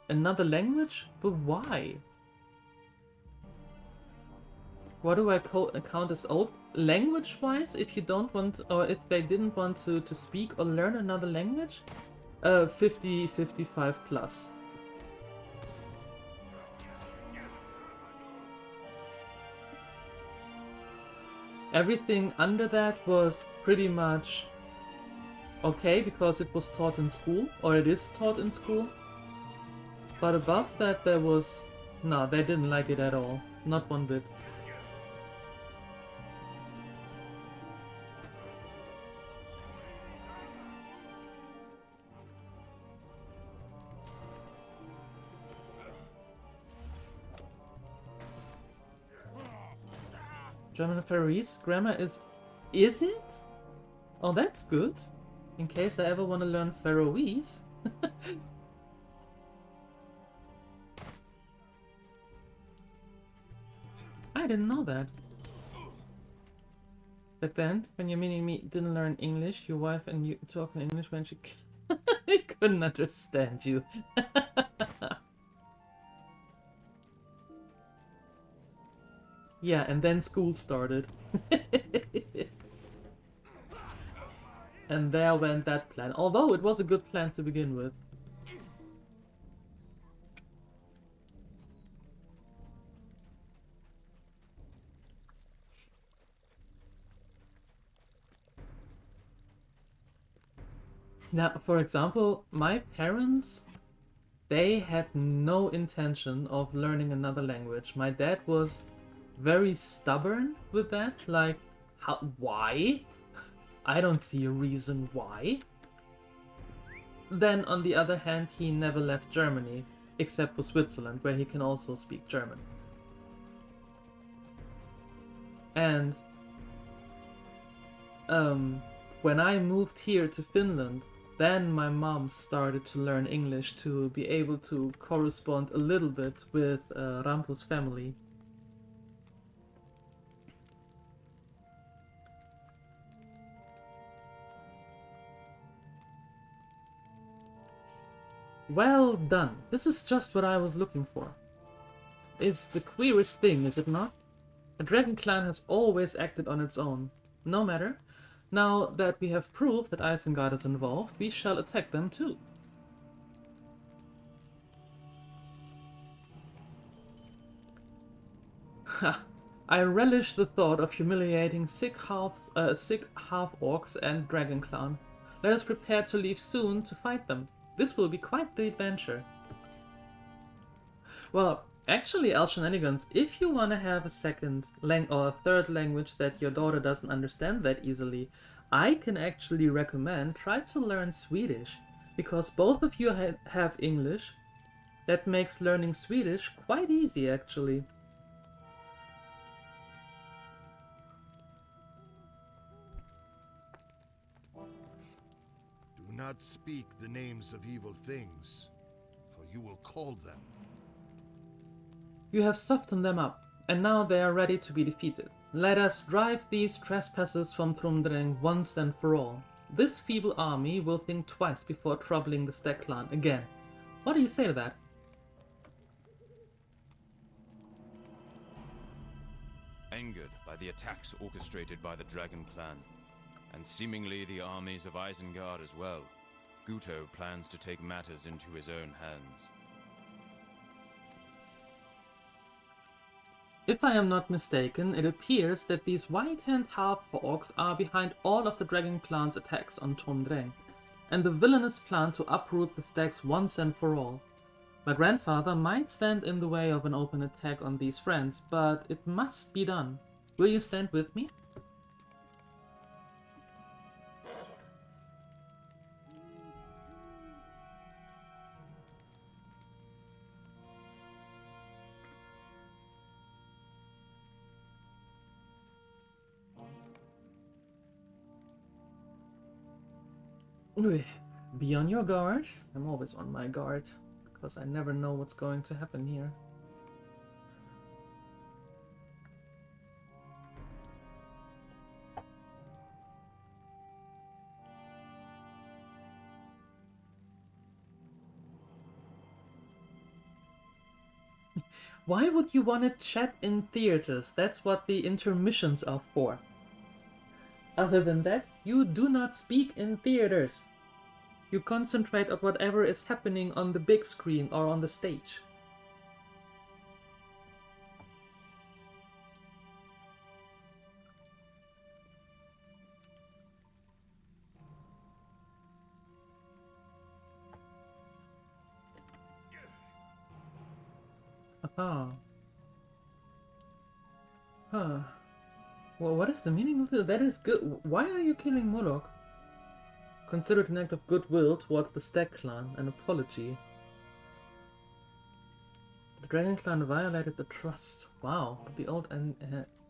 Another language? But why? What do I count as old? Language-wise, if you don't want, or if they didn't want to speak or learn another language? 50, 55 plus. Everything under that was pretty much okay because it was taught in school, or it is taught in school. But above that there was... No, they didn't like it at all. Not one bit. German and Faroese grammar is it? Oh, that's good. In case I ever want to learn Faroese. I didn't know that. Back then, when your mini-me didn't learn English, your wife and you talk in English when she couldn't understand you. Yeah, and then school started. And there went that plan. Although it was a good plan to begin with. Now, for example, my parents, they had no intention of learning another language. My dad was very stubborn with that, like, why? I don't see a reason why. Then, on the other hand, he never left Germany, except for Switzerland, where he can also speak German. And when I moved here to Finland, then my mom started to learn English to be able to correspond a little bit with Rampo's family. Well done. This is just what I was looking for. It's the queerest thing, is it not? A dragon clan has always acted on its own. No matter. Now that we have proof that Isengard is involved, we shall attack them too. Ha! I relish the thought of humiliating sick half-orcs and dragon clan. Let us prepare to leave soon to fight them. This will be quite the adventure. Well, actually, El Shenanigans, if you want to have a second or a third language that your daughter doesn't understand that easily, I can actually recommend try to learn Swedish, because both of you have English. That makes learning Swedish quite easy, actually. Do not speak the names of evil things, for you will call them. You have softened them up, and now they are ready to be defeated. Let us drive these trespassers from Thrumdreng once and for all. This feeble army will think twice before troubling the Stag clan again. What do you say to that? Angered by the attacks orchestrated by the Dragon clan, and seemingly the armies of Isengard as well, Guto plans to take matters into his own hands. If I am not mistaken, it appears that these white-hand half-orcs are behind all of the Dragon Clan's attacks on Tondreng. and the villainous plan to uproot the stacks once and for all. My grandfather might stand in the way of an open attack on these friends, but it must be done. Will you stand with me? Be on your guard. I'm always on my guard, because I never know what's going to happen here. Why would you want to chat in theaters? That's what the intermissions are for. Other than that, you do not speak in theaters. You concentrate on whatever is happening on the big screen or on the stage. Aha. Huh. Well, what is the meaning of it? That is good. Why are you killing Moloch? Consider it an act of goodwill towards the Stag clan, an apology. The Dragon clan violated the trust. Wow, but the old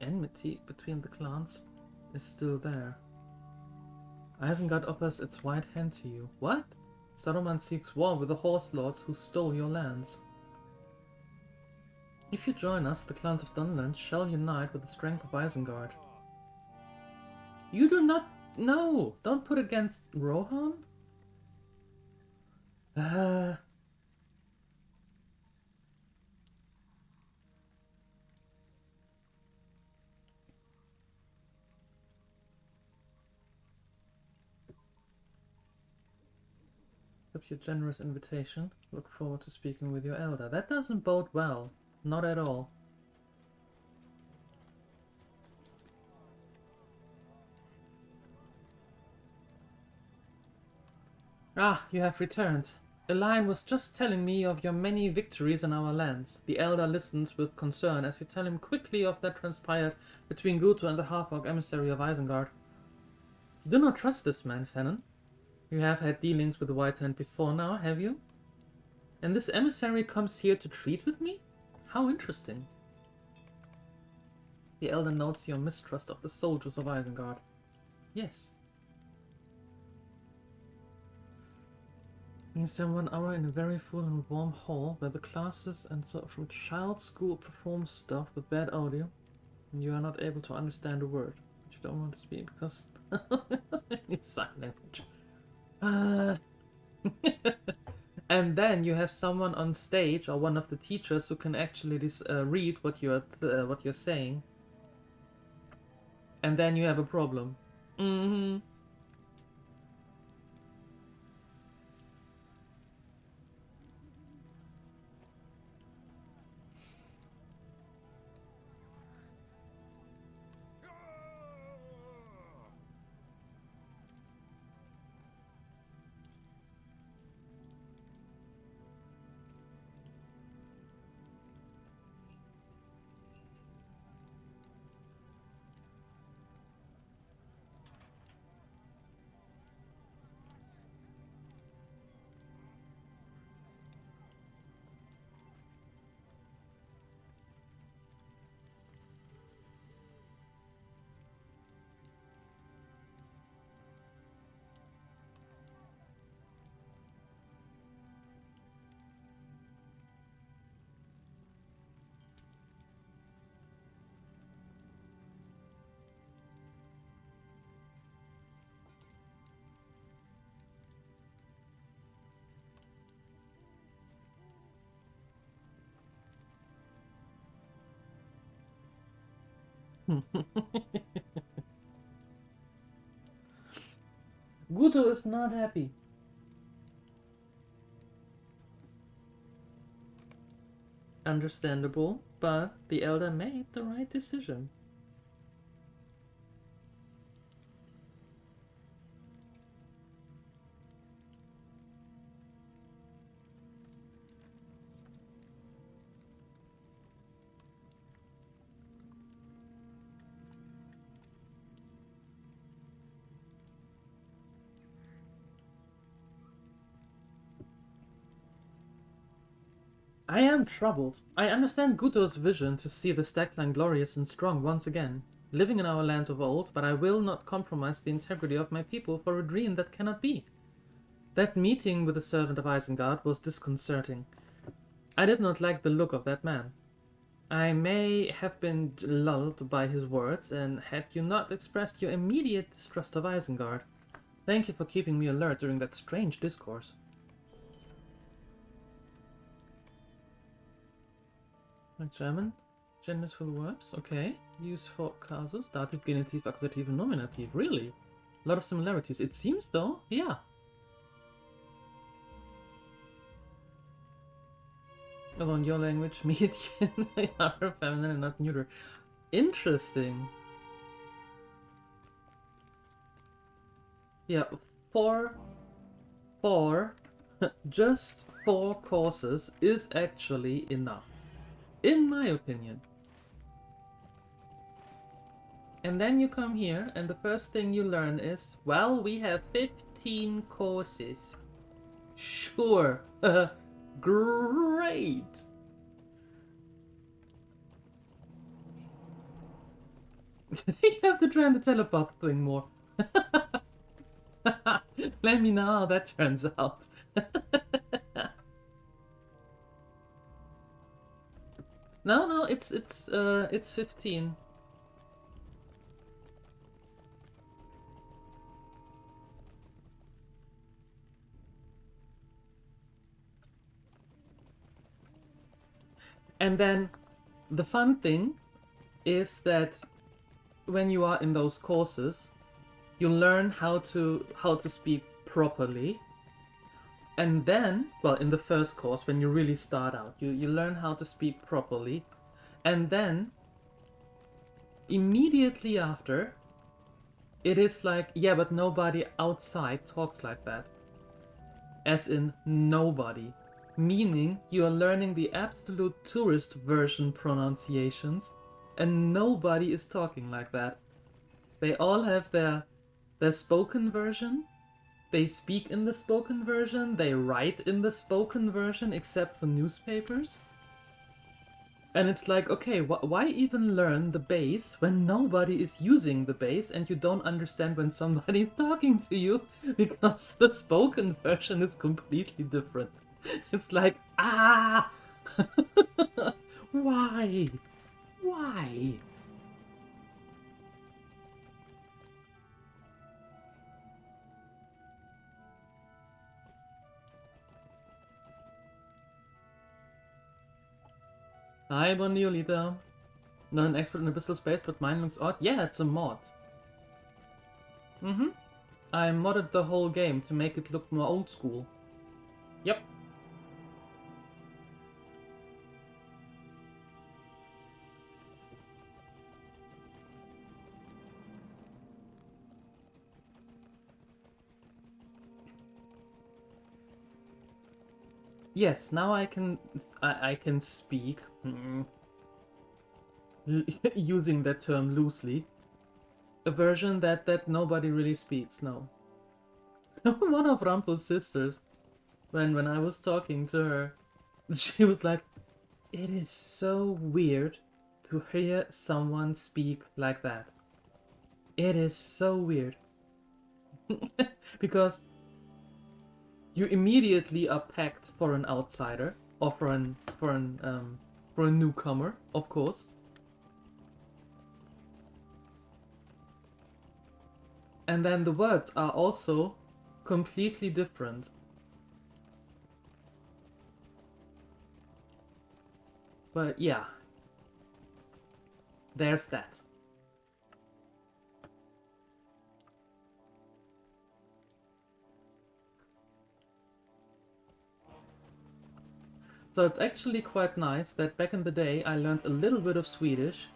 enmity between the clans is still there. Isengard offers its right hand to you. What? Saruman seeks war with the Horse Lords who stole your lands. If you join us, the clans of Dunland shall unite with the strength of Isengard. You do not... No! Don't put against Rohan? Accept your generous invitation. Look forward to speaking with your elder. That doesn't bode well. Not at all. Ah, you have returned. Elaine was just telling me of your many victories in our lands. The elder listens with concern as you tell him quickly of that transpired between Guto and the half-orc emissary of Isengard. You do not trust this man, Fennon. You have had dealings with the White Hand before now, have you? And this emissary comes here to treat with me? How interesting. The elder notes your mistrust of the soldiers of Isengard. Yes. You spend 1 hour in a very full and warm hall where the classes and so from child school perform stuff with bad audio, and you are not able to understand a word, but you don't want to speak because it's sign language. And then you have someone on stage or one of the teachers who can actually read what you're saying, and then you have a problem. Mm-hmm. Guto is not happy. Understandable, but the elder made the right decision. I am troubled. I understand Guto's vision to see the Stackline glorious and strong once again, living in our lands of old, but I will not compromise the integrity of my people for a dream that cannot be. That meeting with the servant of Isengard was disconcerting. I did not like the look of that man. I may have been lulled by his words, and had you not expressed your immediate distrust of Isengard. Thank you for keeping me alert during that strange discourse. German? Genders for the verbs? Okay. Use for casus. Dativ, Genitiv, Accusativ, and Nominativ. Really? A lot of similarities. It seems though. Yeah. Although in your language, median, they are feminine and not neuter. Interesting. Yeah, just 4 courses is actually enough. In my opinion. And then you come here, and the first thing you learn is, well, we have 15 courses. Sure. Great! You have to try the teleport thing more. Let me know how that turns out. No, it's 15. And then the fun thing is that when you are in those courses, you learn how to speak properly. And then, well, in the first course, when you really start out, you learn how to speak properly. And then, immediately after, it is like, yeah, but nobody outside talks like that. As in, nobody. Meaning, you are learning the absolute tourist version pronunciations, and nobody is talking like that. They all have their spoken version. They speak in the spoken version, they write in the spoken version, except for newspapers. And it's like, okay, why even learn the base when nobody is using the base and you don't understand when somebody is talking to you, because the spoken version is completely different. It's like, ah! Why? Why? Hi, Bondiolita. Not an expert in abyssal space, but mine looks odd. Yeah, it's a mod. I modded the whole game to make it look more old school. Yep. Yes, now I can speak, using that term loosely, a version that nobody really speaks, no. One of Rampo's sisters, when I was talking to her, she was like, it is so weird to hear someone speak like that. It is so weird. Because you immediately are packed for an outsider, or for a newcomer, of course. And then the words are also completely different. But yeah, there's that. So it's actually quite nice that back in the day I learned a little bit of Swedish.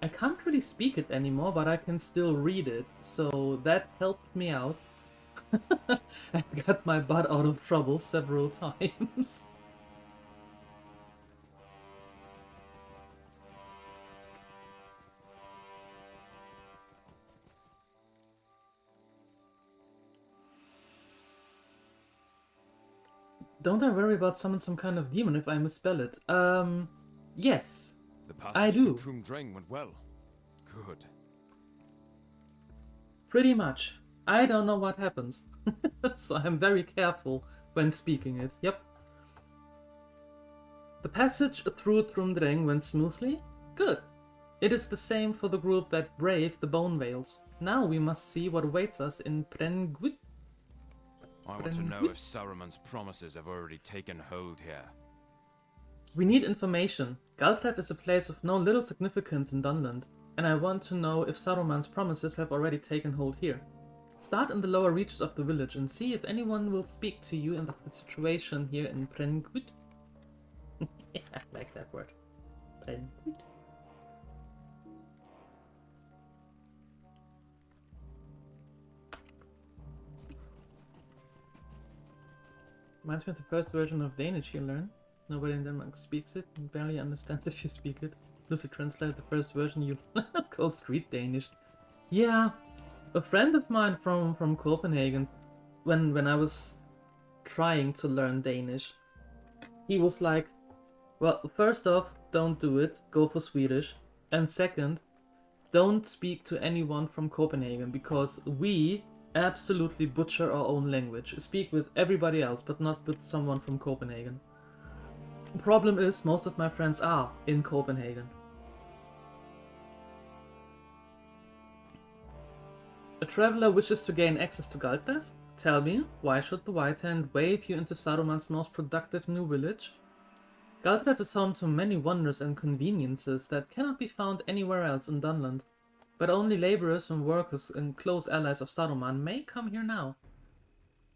I can't really speak it anymore, but I can still read it, so that helped me out. I got my butt out of trouble several times. Don't I worry about summon some kind of demon if I misspell it? Yes. The I passage do. to Trum Dreng went well. Good. Pretty much. I don't know what happens. So I'm very careful when speaking it. Yep. The passage through Trum Dreng went smoothly? Good. It is the same for the group that braved the Bone Vales. Now we must see what awaits us in Prengwit. I want to know if Saruman's promises have already taken hold here. We need information. Galtref is a place of no little significance in Dunland, and I want to know if Saruman's promises have already taken hold here. Start in the lower reaches of the village and see if anyone will speak to you about the situation here in Prengwit. I like that word. Prengwit. Reminds me of the first version of Danish you learn. Nobody in Denmark speaks it and barely understands if you speak it. Loosely translate the first version you learn. That's called street Danish. Yeah, a friend of mine from Copenhagen, when I was trying to learn Danish, he was like, well, first off, don't do it, go for Swedish. And second, don't speak to anyone from Copenhagen, because we absolutely butcher our own language. Speak with everybody else, but not with someone from Copenhagen. The problem is, most of my friends are in Copenhagen. A traveler wishes to gain access to Galtref? Tell me, why should the White Hand wave you into Saruman's most productive new village? Galtref is home to many wonders and conveniences that cannot be found anywhere else in Dunland. But only laborers and workers and close allies of Saruman may come here now.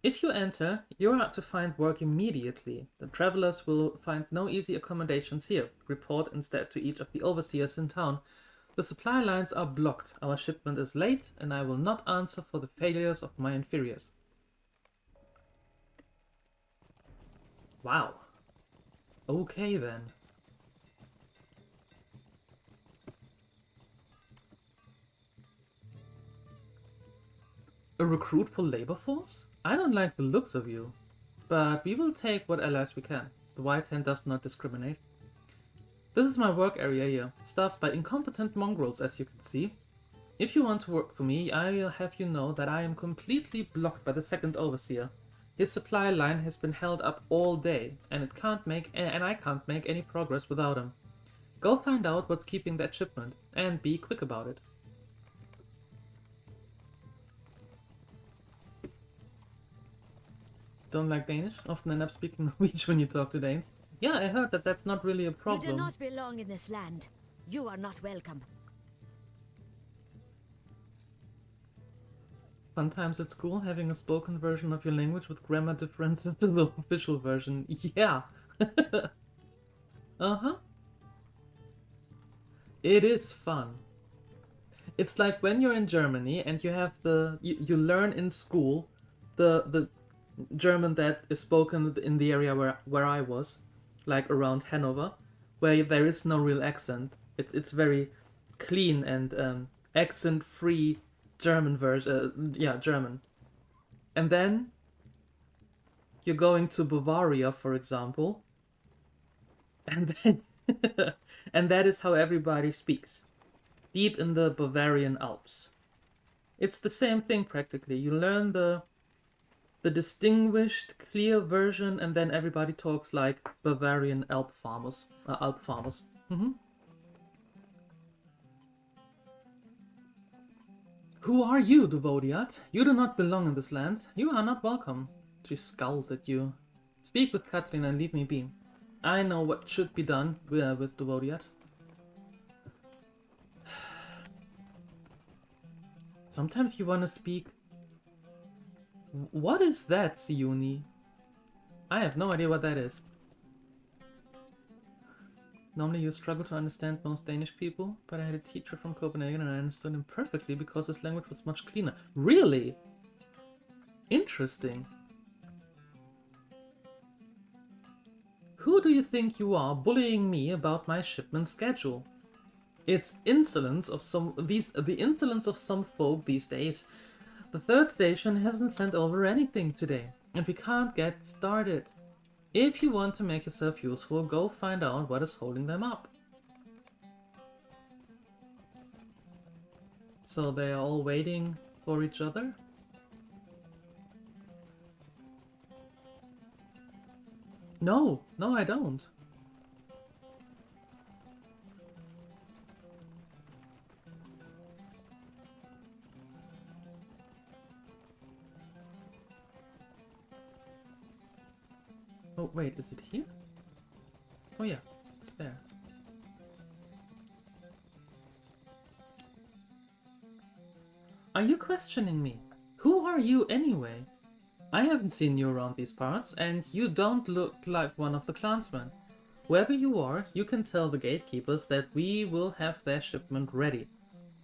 If you enter, you are to find work immediately. The travelers will find no easy accommodations here. Report instead to each of the overseers in town. The supply lines are blocked, our shipment is late, and I will not answer for the failures of my inferiors. Wow. Okay then. A recruit for labor force? I don't like the looks of you, but we will take what allies we can. The White Hand does not discriminate. This is my work area here, staffed by incompetent mongrels, as you can see. If you want to work for me, I will have you know that I am completely blocked by the second overseer. His supply line has been held up all day, and I can't make any progress without him. Go find out what's keeping that shipment, and be quick about it. Don't like Danish? Often end up speaking Norwegian when you talk to Danes. Yeah, I heard that that's not really a problem. You do not belong in this land. You are not welcome. Fun times at school, having a spoken version of your language with grammar differences to the official version. Yeah. Uh-huh. It is fun. It's like when you're in Germany and you have you learn in school the German that is spoken in the area where I was, like around Hanover, where there is no real accent. It's very clean and accent-free German version. German. And then you're going to Bavaria, for example, and then and that is how everybody speaks, deep in the Bavarian Alps. It's the same thing practically. You learn the distinguished, clear version, and then everybody talks like Bavarian Alp farmers. Who are you, Duvodiat? You do not belong in this land. You are not welcome. She scowls at you. Speak with Catherine and leave me be. I know what should be done with Duvodiat. Sometimes you want to speak. What is that, Siuni? I have no idea what that is. Normally you struggle to understand most Danish people, but I had a teacher from Copenhagen and I understood him perfectly because his language was much cleaner. Really? Interesting. Who do you think you are bullying me about my shipment schedule? It's insolence of the insolence of some folk these days. The third station hasn't sent over anything today, and we can't get started. If you want to make yourself useful, go find out what is holding them up. So they are all waiting for each other? No, I don't. Oh, wait, is it here? Oh yeah, it's there. Are you questioning me? Who are you anyway? I haven't seen you around these parts, and you don't look like one of the clansmen. Whoever you are, you can tell the gatekeepers that we will have their shipment ready.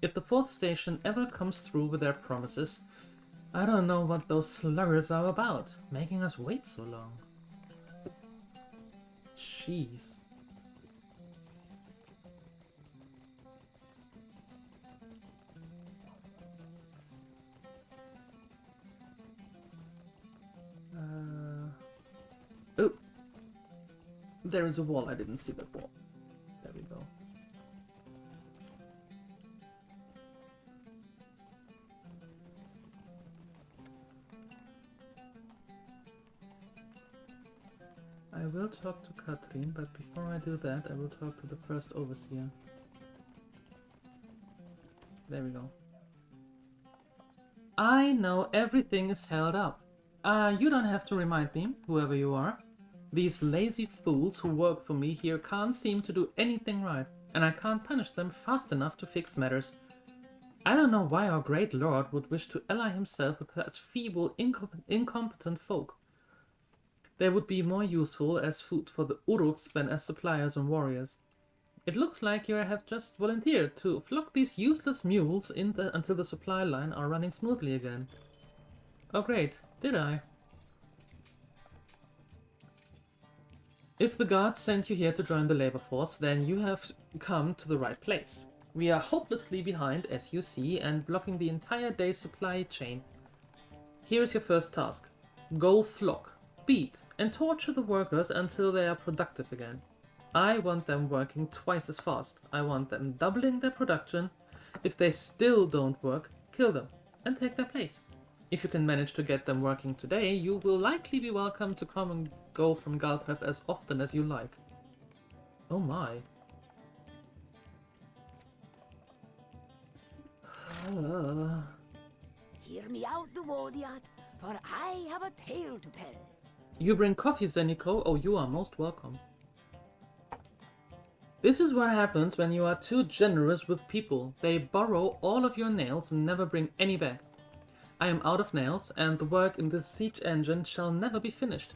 If the 4th station ever comes through with their promises, I don't know what those sluggards are about, making us wait so long. Jeez. Oh! There is a wall, I didn't see that wall. There we go. I will talk to Katrin, but before I do that, I will talk to the first overseer. There we go. I know everything is held up. You don't have to remind me, whoever you are. These lazy fools who work for me here can't seem to do anything right, and I can't punish them fast enough to fix matters. I don't know why our great lord would wish to ally himself with such feeble, incompetent folk. They would be more useful as food for the Uruks than as suppliers and warriors. It looks like you have just volunteered to flog these useless mules until the supply line are running smoothly again. Oh great, did I? If the guards sent you here to join the labor force, then you have come to the right place. We are hopelessly behind, as you see, and blocking the entire day's supply chain. Here is your first task. Go flog, beat, and torture the workers until they are productive again. I want them working twice as fast. I want them doubling their production. If they still don't work, kill them and take their place. If you can manage to get them working today, you will likely be welcome to come and go from Galtref as often as you like. Oh my. Hear me out, Duvodiad, for I have a tale to tell. You bring coffee, Zeniko? Oh, you are most welcome. This is what happens when you are too generous with people. They borrow all of your nails and never bring any back. I am out of nails, and the work in this siege engine shall never be finished.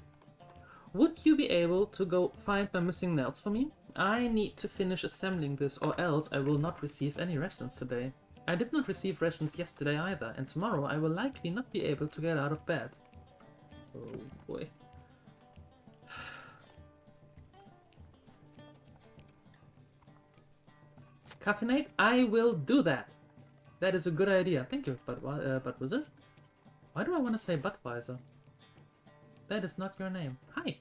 Would you be able to go find my missing nails for me? I need to finish assembling this, or else I will not receive any rations today. I did not receive rations yesterday either, and tomorrow I will likely not be able to get out of bed. Oh boy. Caffeinate, I will do that. That is a good idea. Thank you, but was it? Why do I want to say Budweiser? That is not your name. Hi.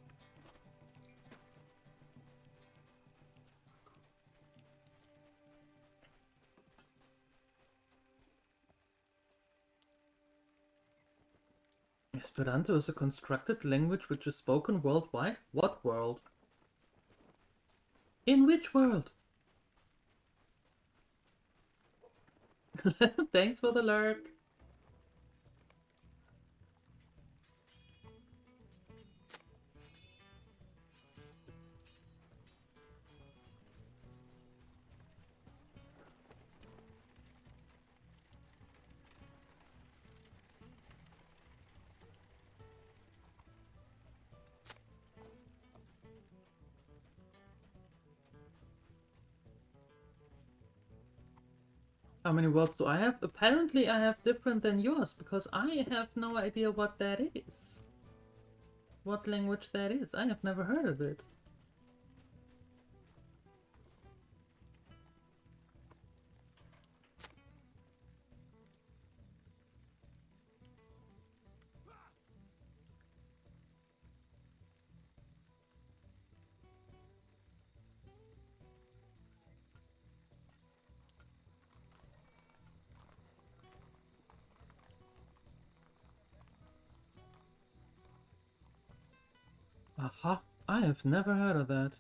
Esperanto is a constructed language which is spoken worldwide? What world? In which world? Thanks for the lurk. How many words do I have? Apparently I have different than yours, because I have no idea what that is. What language that is. I have never heard of it. Aha, I have never heard of that.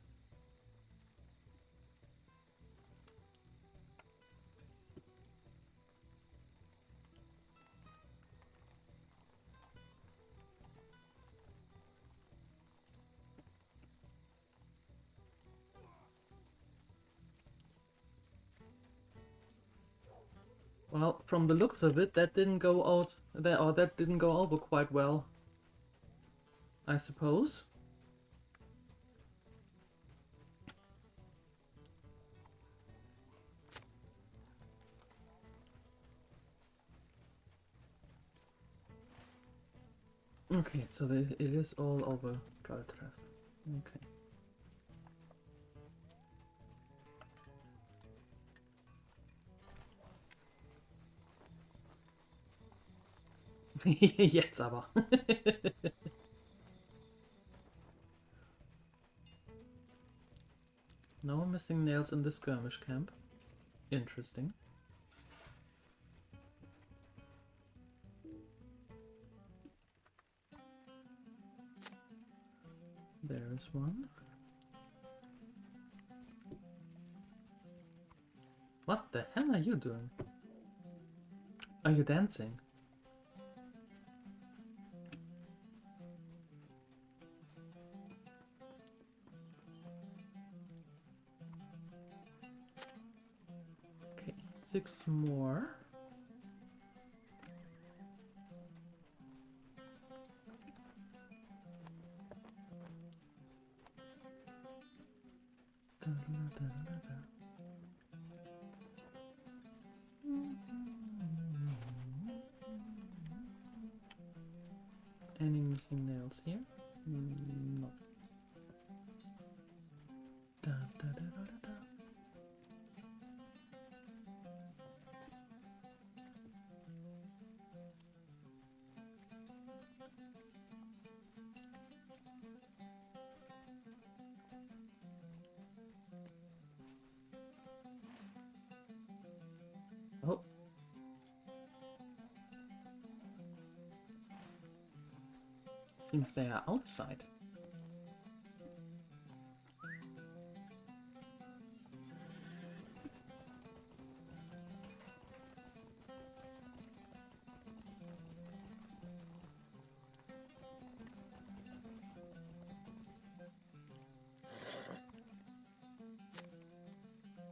Well, from the looks of it, that didn't go out there, or that didn't go over quite well, I suppose. Okay, so it is all over Galtref. Okay. Jetzt aber. No missing nails in the skirmish camp. Interesting. There's one. What the hell are you doing? Are you dancing? Okay, 6 more. Any missing nails here? No. Da, da, da, da, da, da. Oh. Seems they are outside.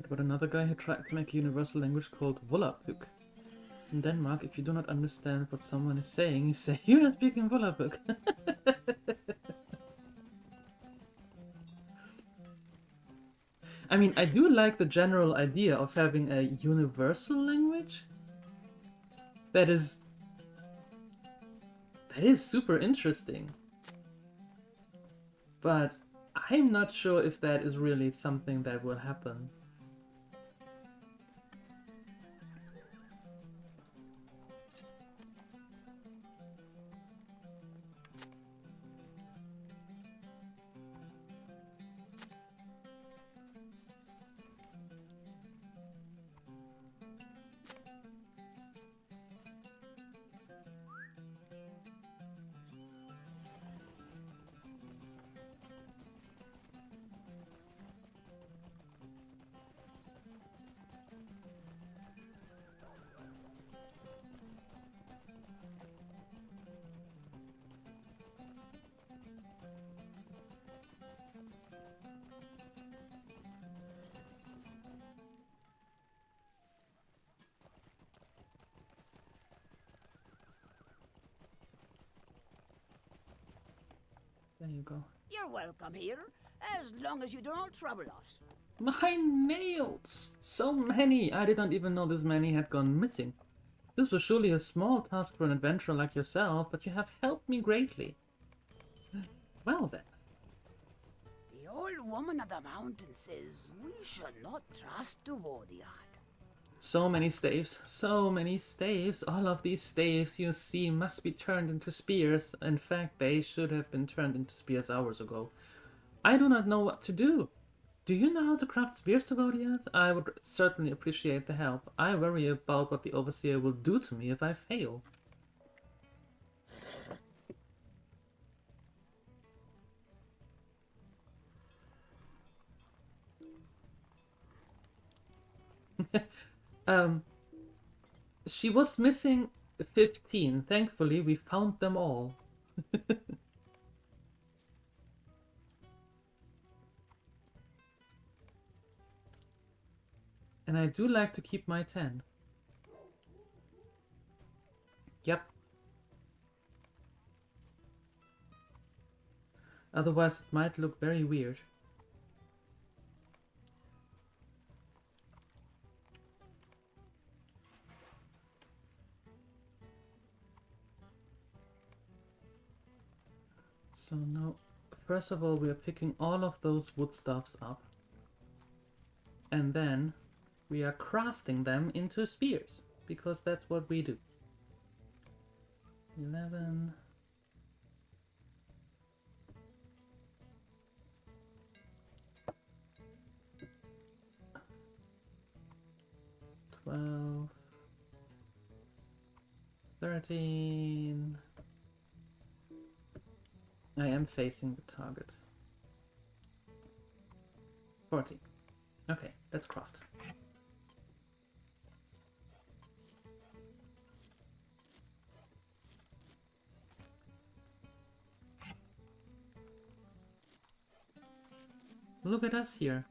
But another guy who tried to make a universal language called Volapük. In Denmark, if you do not understand what someone is saying, you say, "You're not speaking Volapük." I mean, I do like the general idea of having a universal language. That is super interesting. But I'm not sure if that is really something that will happen. There you go. You're welcome here, as long as you don't trouble us. My nails! So many! I did not even know this many had gone missing. This was surely a small task for an adventurer like yourself, but you have helped me greatly. Well then. The old woman of the mountain says we should not trust Duvodiad. So many staves, so many staves. All of these staves you see must be turned into spears. In fact, they should have been turned into spears hours ago. I do not know what to do. Do you know how to craft spears, Duvodiad? I would certainly appreciate the help. I worry about what the Overseer will do to me if I fail. She was missing 15. Thankfully, we found them all. And I do like to keep my 10. Yep. Otherwise, it might look very weird. So now, first of all, we are picking all of those wood stuffs up. And then we are crafting them into spears, because that's what we do. 11... 12... 13... I am facing the target. 14. Okay, let's craft. Look at us here.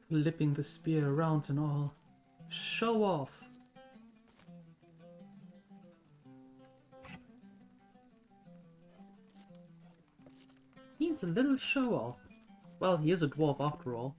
Flipping the spear around and all. Show off! He's a little show off. Well, he is a dwarf after all.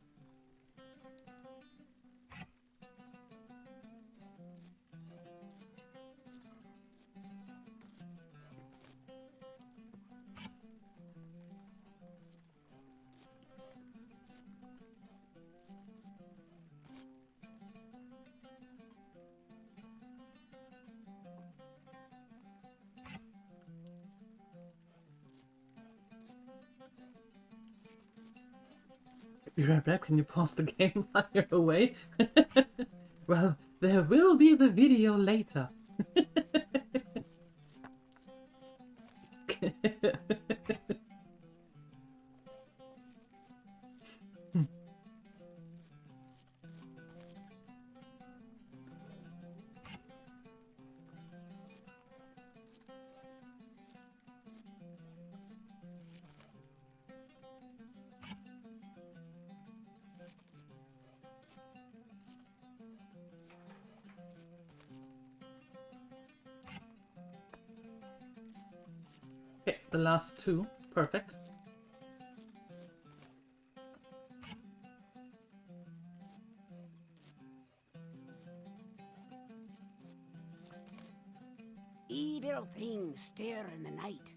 Be right back, can you pause the game while you're away? Well, there will be the video later. Okay, the last two. Perfect. Evil things stare in the night.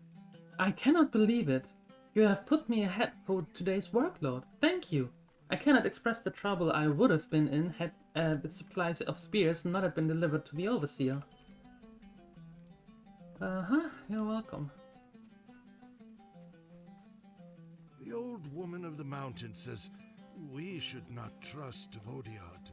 I cannot believe it. You have put me ahead for today's workload. Thank you. I cannot express the trouble I would have been in had the supplies of spears not have been delivered to the Overseer. You're welcome. The old woman of the mountain says we should not trust Vodiad.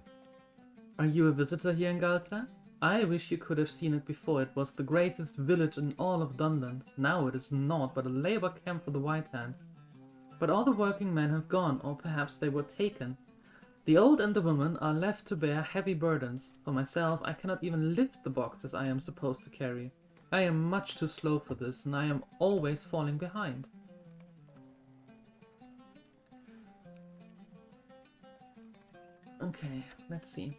Are you a visitor here in Galtra? I wish you could have seen it before. It was the greatest village in all of Dunland. Now it is naught but a labor camp for the White Hand. But all the working men have gone, or perhaps they were taken. The old and the women are left to bear heavy burdens. For myself, I cannot even lift the boxes I am supposed to carry. I am much too slow for this, and I am always falling behind. Okay, let's see.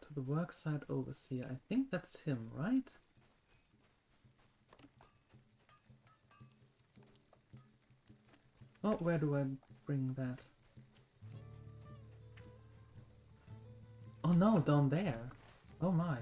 To the worksite overseer. I think that's him, right? Oh, where do I bring that? Oh no, down there. Oh my.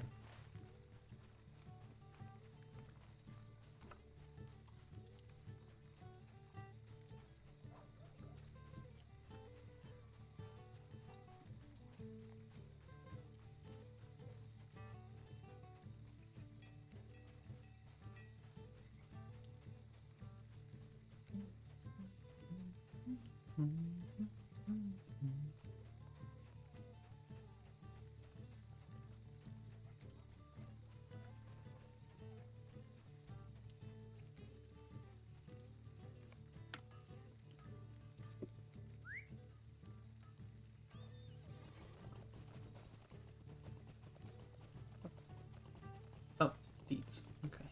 deeds. Okay.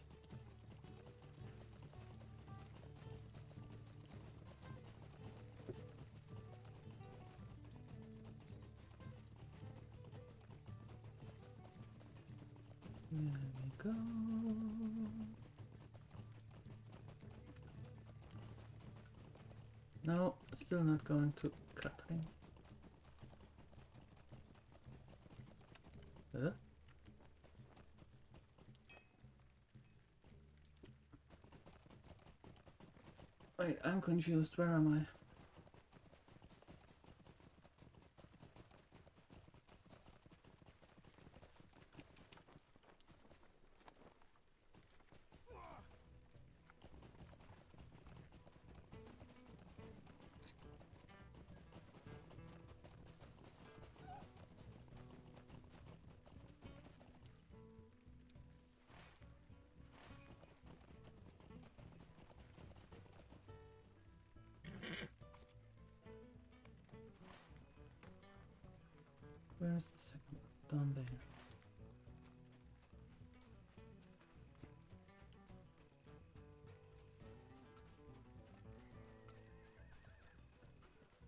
There we go. No, still not going to Katrin. Wait, I'm confused. Where am I? Where's the second one? Down there.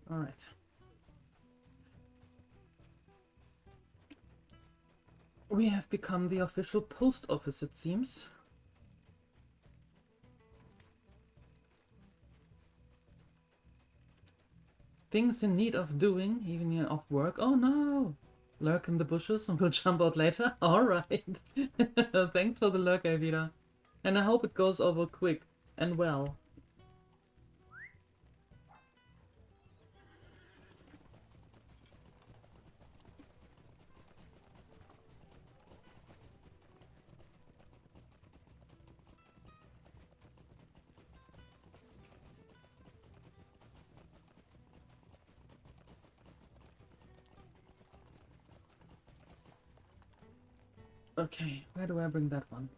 All right. We have become the official post office, it seems. Things in need of doing, even here off work. Oh no! Lurk in the bushes and we'll jump out later? Alright. Thanks for the lurk, Elvira. And I hope it goes over quick and well. Okay, where do I bring that one?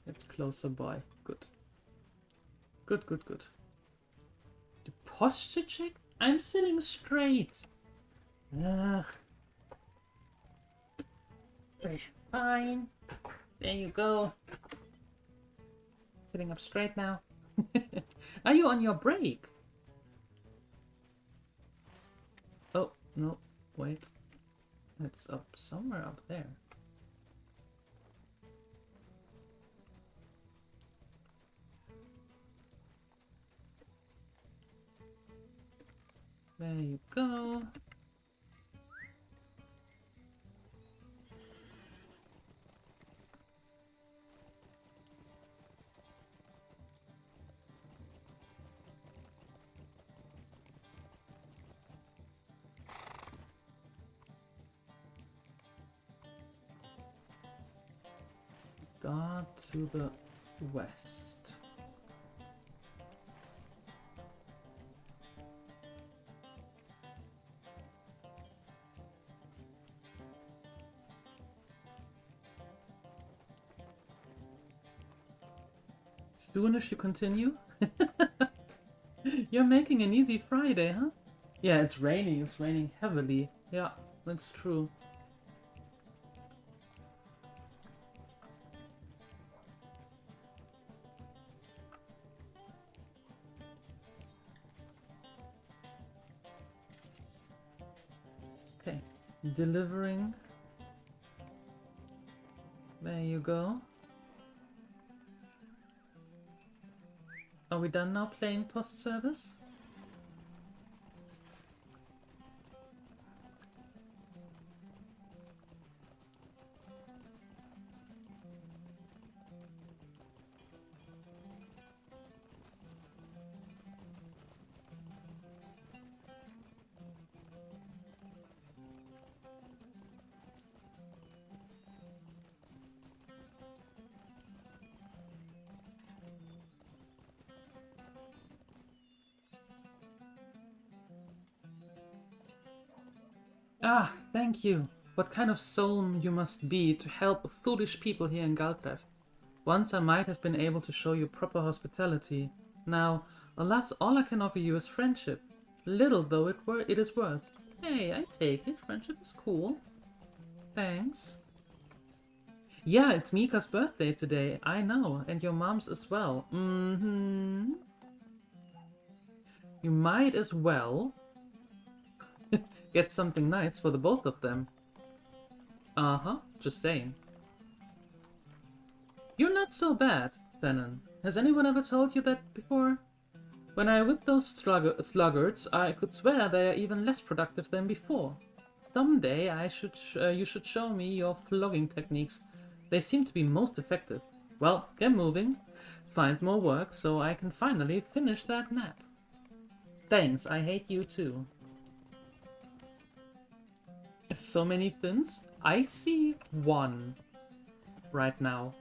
It's closer by. Good. Good, good, good. The posture check? I'm sitting straight. Ugh. Okay, fine. There you go. Sitting up straight now. Are you on your break? Oh, no, wait. It's up somewhere up there. There you go. Guard to the west. Soon as you continue? You're making an easy Friday, huh? Yeah, it's raining. It's raining heavily. Yeah, that's true. Okay, delivering. There you go. Are we done now playing post service? Ah, thank you. What kind of soul you must be to help foolish people here in Galtrev. Once I might have been able to show you proper hospitality. Now, alas, all I can offer you is friendship. Little though it is worth. Hey, I take it. Friendship is cool. Thanks. Yeah, it's Mika's birthday today. I know, and your mom's as well. Mm-hmm. You might as well get something nice for the both of them. Uh-huh, just saying. You're not so bad, Venom. Has anyone ever told you that before? When I whip those sluggards, I could swear they are even less productive than before. Someday you should show me your flogging techniques. They seem to be most effective. Well, get moving. Find more work so I can finally finish that nap. Thanks, I hate you too. So many fins? I see one right now.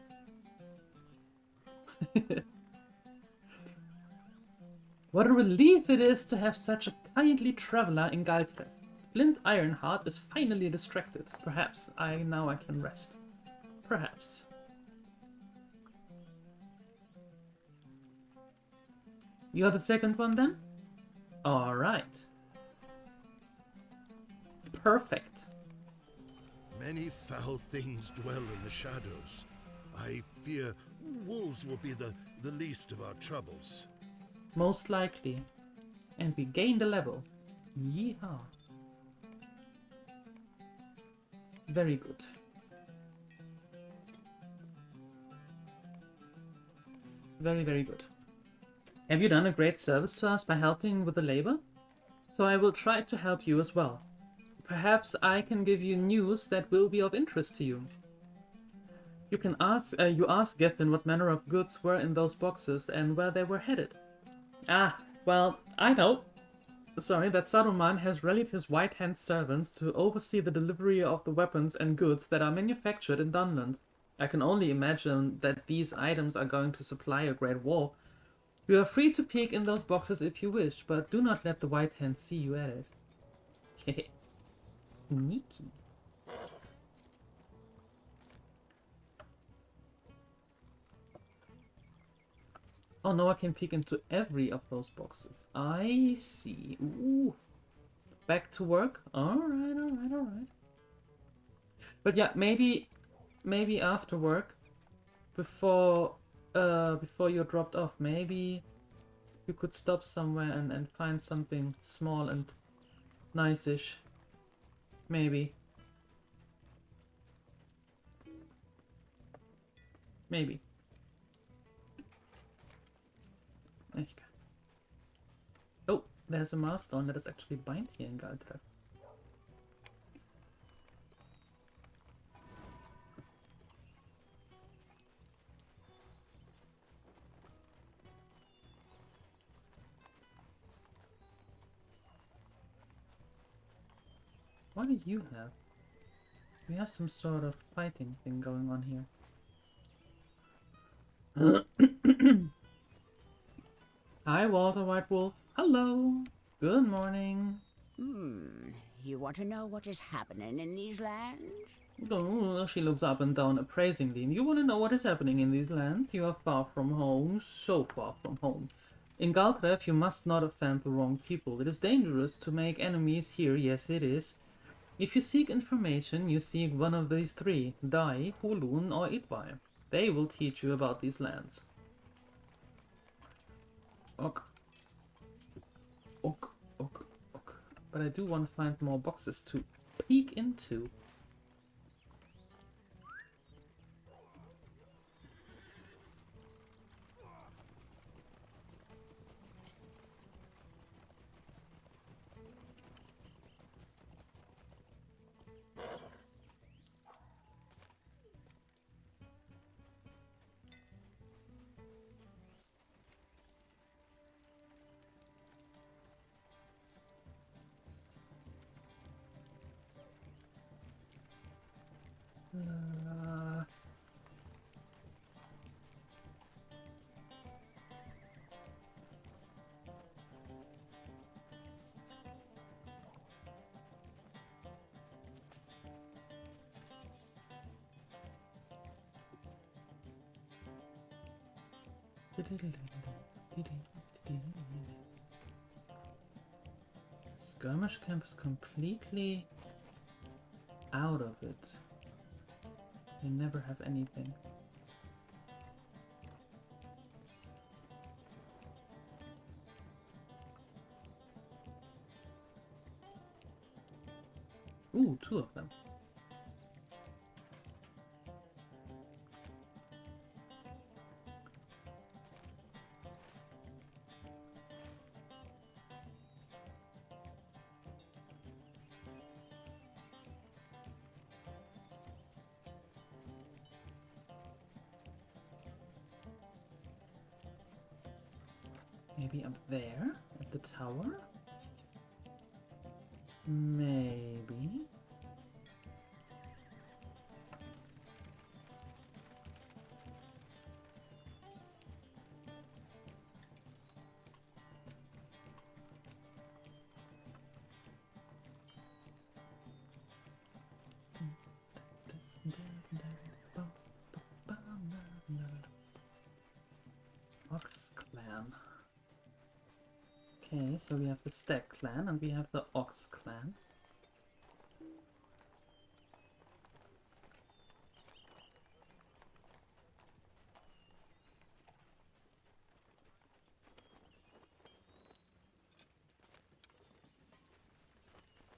What a relief it is to have such a kindly traveler in Galtref. Flint Ironheart is finally distracted. Perhaps now I can rest. Perhaps. You're the second one then? Alright. Perfect. Many foul things dwell in the shadows. I fear wolves will be the least of our troubles. Most likely. And we gained a level. Yeehaw. Very good. Very, very good. Have you done a great service to us by helping with the labor? So I will try to help you as well. Perhaps I can give you news that will be of interest to you. You asked Gethin what manner of goods were in those boxes and where they were headed. Ah, well, I know. Sorry, that Saruman has rallied his white-hand servants to oversee the delivery of the weapons and goods that are manufactured in Dunland. I can only imagine that these items are going to supply a great war. You are free to peek in those boxes if you wish, but do not let the white hand see you at it. Sneaky. Oh, no, I can peek into every of those boxes. I see. Ooh. Back to work? Alright, alright, alright. But yeah, maybe after work, before you're dropped off, maybe you could stop somewhere and find something small and nice-ish. Maybe. Maybe. There you go. Oh, there's a milestone that is actually bind here in Galtref. What do you have? We have some sort of fighting thing going on here. Hi, Walter White Wolf. Hello. Good morning. You want to know what is happening in these lands? Oh, she looks up and down appraisingly. You want to know what is happening in these lands? You are far from home, so far from home. In Galtref, you must not offend the wrong people. It is dangerous to make enemies here, yes it is. If you seek information, you seek one of these three, Dai, Hulun, or Idvai. They will teach you about these lands. Ok. Ok, ok, ok. But I do want to find more boxes to peek into. skirmish camp is completely out of it. They never have anything. Ooh, 2 of them. Maybe up there at the tower? Maybe. Ox Clan. Okay, so we have the Stag Clan and we have the Ox Clan.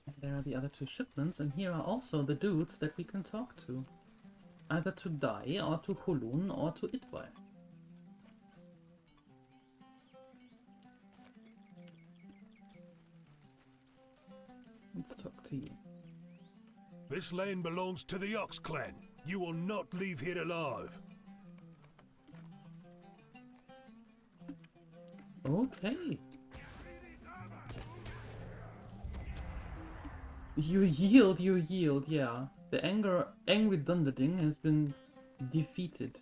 And there are the other 2 shipments, and here are also the dudes that we can talk to. Either to Dai, or to Hulun, or to Itwai. Let's talk to you. This land belongs to the Ox Clan. You will not leave here alive. Okay. You yield, yeah. The angry Dunland has been defeated.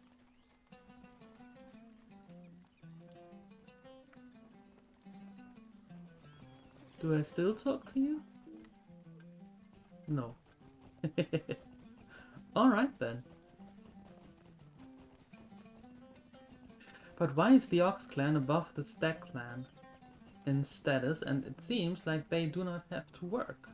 Do I still talk to you? No. Alright then. But why is the Ox Clan above the Stag Clan in status, and it seems like they do not have to work?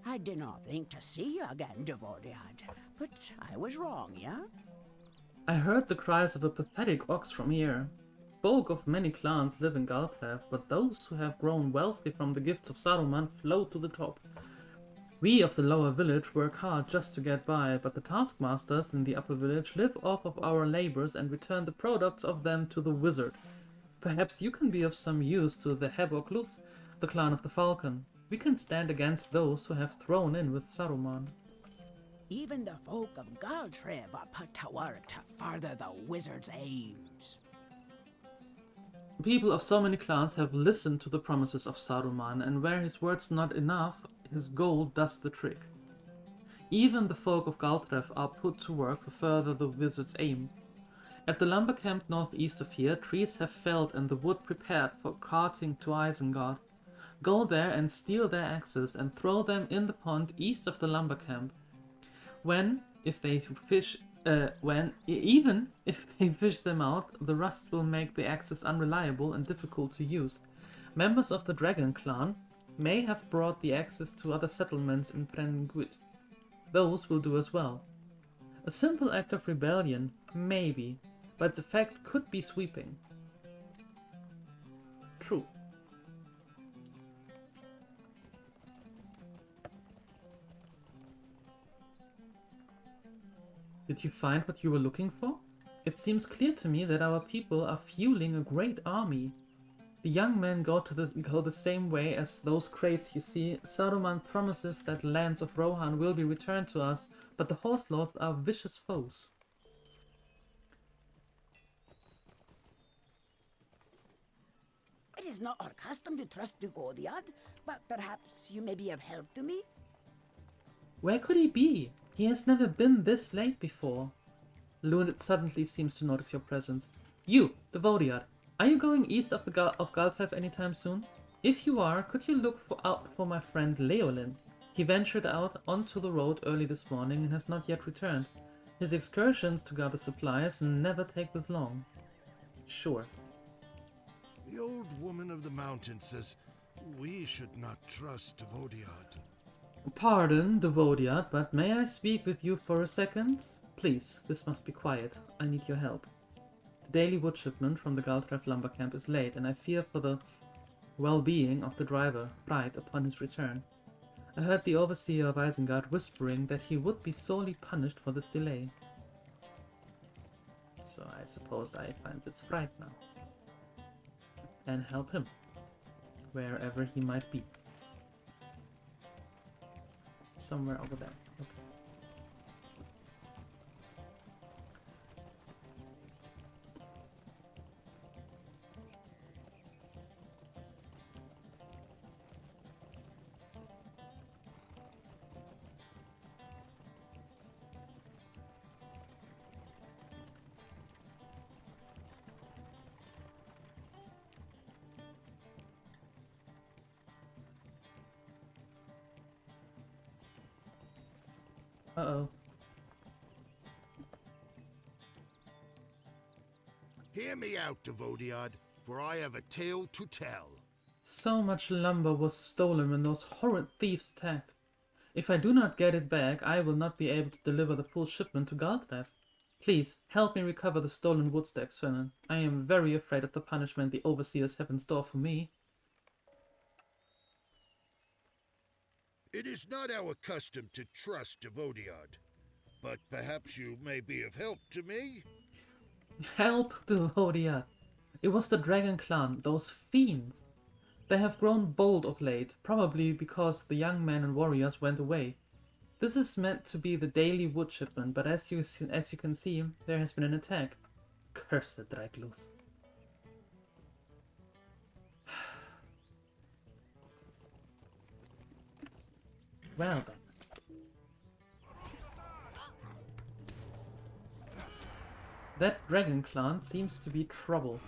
I did not think to see you again, Devoriad, but I was wrong, yeah? I heard the cries of a pathetic ox from here. Folk of many clans live in Galclef, but those who have grown wealthy from the gifts of Saruman float to the top. We of the lower village work hard just to get by, but the taskmasters in the upper village live off of our labors and return the products of them to the wizard. Perhaps you can be of some use to the Hebokluth, the clan of the Falcon. We can stand against those who have thrown in with Saruman. Even the folk of Galtreb are put to work to further the wizard's aims. People of so many clans have listened to the promises of Saruman, and where his word's not enough, his gold does the trick. Even the folk of Galtref are put to work to further the wizard's aim. At the lumber camp northeast of here, trees have felled and the wood prepared for carting to Isengard. Go there and steal their axes and throw them in the pond east of the lumber camp. Even if they fish them out, the rust will make the axes unreliable and difficult to use. Members of the Dragon Clan may have brought the axes to other settlements in Brennguid. Those will do as well. A simple act of rebellion, maybe, but its effect could be sweeping. True. Did you find what you were looking for? It seems clear to me that our people are fueling a great army. The young men go the same way as those crates you see. Saruman promises that lands of Rohan will be returned to us, but the Horse Lords are vicious foes. It is not our custom to trust Duvoriad, but perhaps you may be of help to me? Where could he be? He has never been this late before. Lunit suddenly seems to notice your presence. You, Devoriad, are you going east of Galtref anytime soon? If you are, could you look out for my friend Leolin? He ventured out onto the road early this morning and has not yet returned. His excursions to gather supplies never take this long. Sure. The old woman of the mountain says we should not trust Vodiad. Pardon, Devodiat, but may I speak with you for a second? Please, this must be quiet. I need your help. The daily wood shipment from the Galtref lumber camp is late, and I fear for the well-being of the driver right upon his return. I heard the overseer of Isengard whispering that he would be sorely punished for this delay. So I suppose I find this right now. And help him, wherever he might be. Somewhere over there. Okay. Uh-oh. Hear me out, Devodiad, for I have a tale to tell. So much lumber was stolen when those horrid thieves attacked. If I do not get it back, I will not be able to deliver the full shipment to Galtref. Please, help me recover the stolen wood stacks, Fennan. I am very afraid of the punishment the overseers have in store for me. It is not our custom to trust Devodiad, but perhaps you may be of help to me? Help, Devodiat! It was the Dragon Clan, those fiends. They have grown bold of late, probably because the young men and warriors went away. This is meant to be the daily wood shipment, but as you can see, there has been an attack. Curse the Dragluth. Well then. That Dragon Clan seems to be trouble.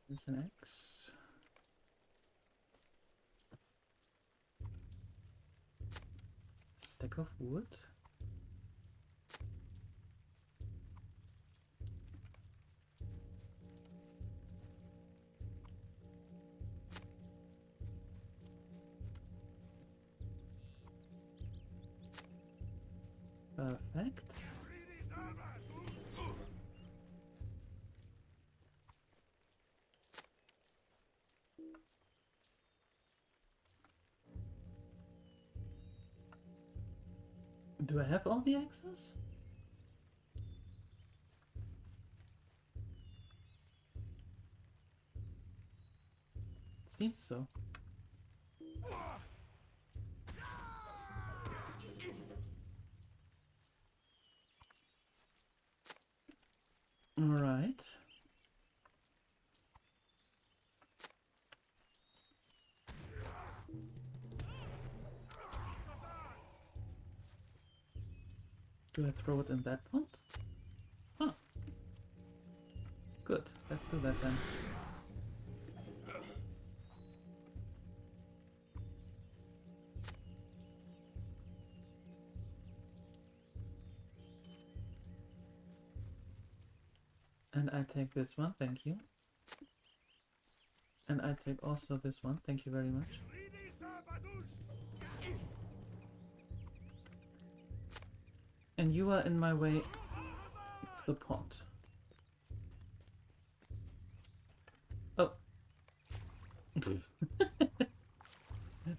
There's an X. Stack of wood. Perfect. Do I have all the axes? Seems so. All right. Do I throw it in that pond? Huh. Good. Let's do that then. And I take this one, thank you. And I take also this one, thank you very much. And you are in my way to the pond. Oh.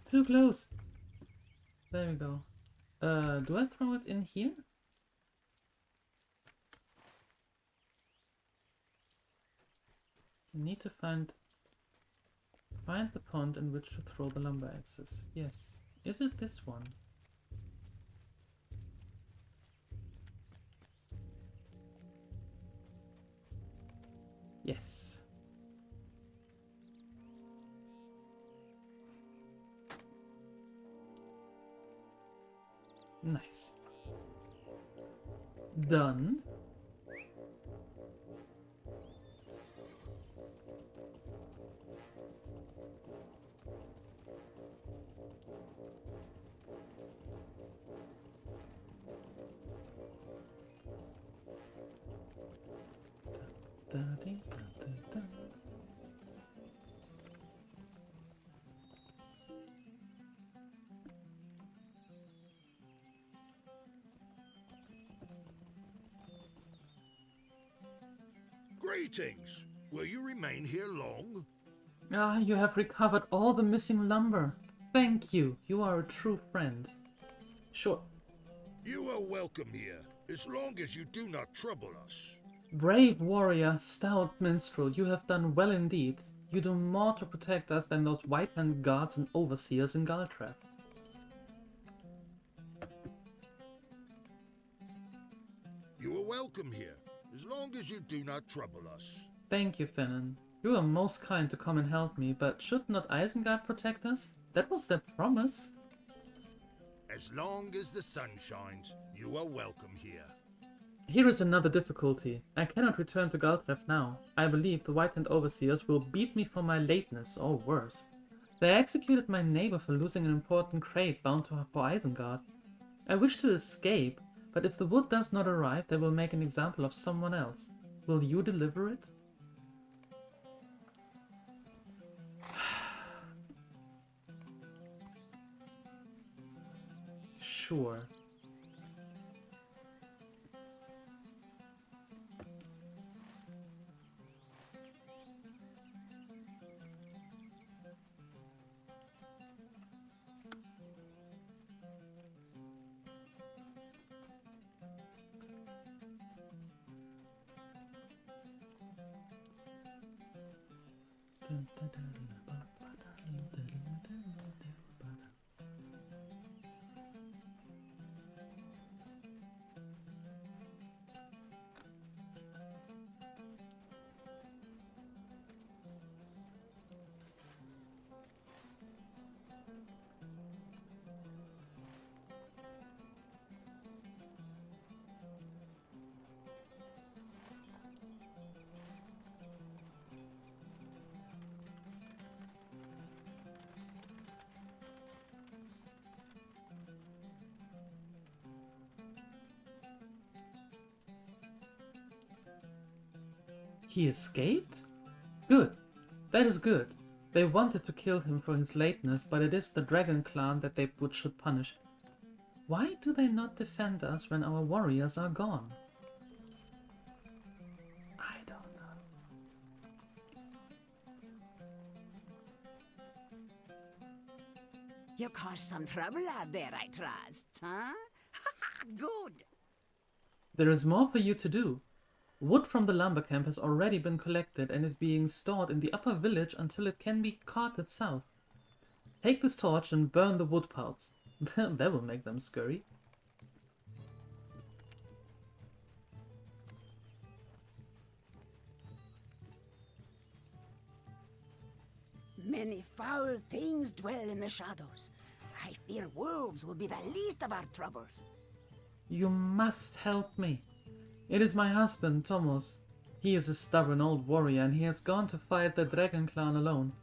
Too close. There we go. Do I throw it in here? I need to find the pond in which to throw the lumber axes. Yes, Is it this one? Yes. Nice. Done. Da-dee-da-da-da. Greetings. Will you remain here long? Ah, you have recovered all the missing lumber. Thank you. You are a true friend. Sure. You are welcome here, as long as you do not trouble us. Brave warrior, stout minstrel, you have done well indeed. You do more to protect us than those white-hand guards and overseers in Galtreth. You are welcome here, as long as you do not trouble us. Thank you, Finnan. You are most kind to come and help me, but should not Isengard protect us? That was their promise. As long as the sun shines, you are welcome here. Here is another difficulty. I cannot return to Galtreth now. I believe the White-Hand Overseers will beat me for my lateness, or worse. They executed my neighbor for losing an important crate bound to her for Isengard. I wish to escape, but if the wood does not arrive, they will make an example of someone else. Will you deliver it? Sure. He escaped? Good. That is good. They wanted to kill him for his lateness, but it is the Dragon Clan that they should punish. Why do they not defend us when our warriors are gone? I don't know. You caused some trouble out there, I trust, huh? Good. There is more for you to do. Wood from the lumber camp has already been collected and is being stored in the upper village until it can be carted south. Take this torch and burn the wood piles. That will make them scurry. Many foul things dwell in the shadows. I fear wolves will be the least of our troubles. You must help me. It is my husband, Thomas. He is a stubborn old warrior and he has gone to fight the Dragon Clan alone.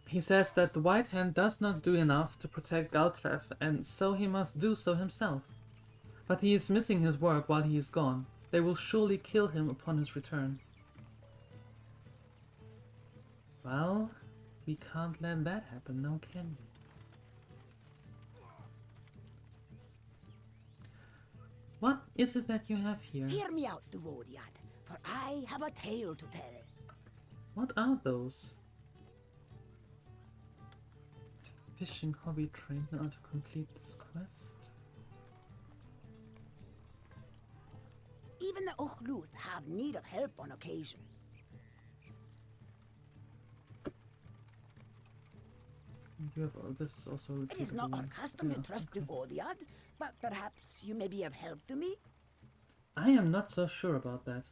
He says that the White Hand does not do enough to protect Galtreth and so he must do so himself. But he is missing his work while he is gone. They will surely kill him upon his return. Well, we can't let that happen now, can we? What is it that you have here? Hear me out, Duvodiad, for I have a tale to tell. What are those? Fishing hobby trained in order to complete this quest. Even the Uchluth have need of help on occasion. You have, this is also It is not repeatable. our custom Yeah, to trust okay. Duodiad, but perhaps you may be of help to me? I am not so sure about that.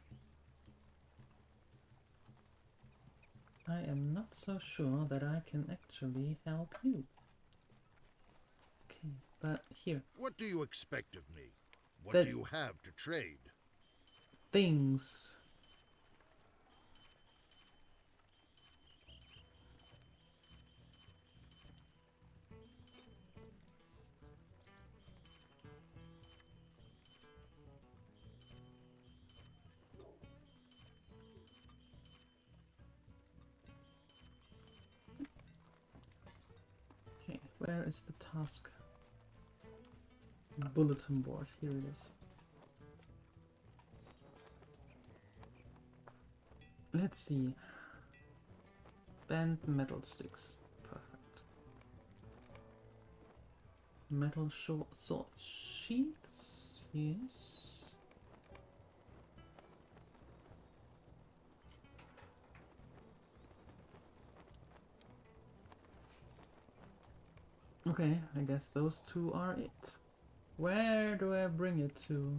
I am not so sure that I can actually help you. Okay, but here. What do you expect of me? What That- do you have to trade? Things. Okay, where is the task? Bulletin board, here it is. Let's see. Bent metal sticks. Perfect. Metal sword sheaths? Yes. Okay, I guess those two are it. Where do I bring it to?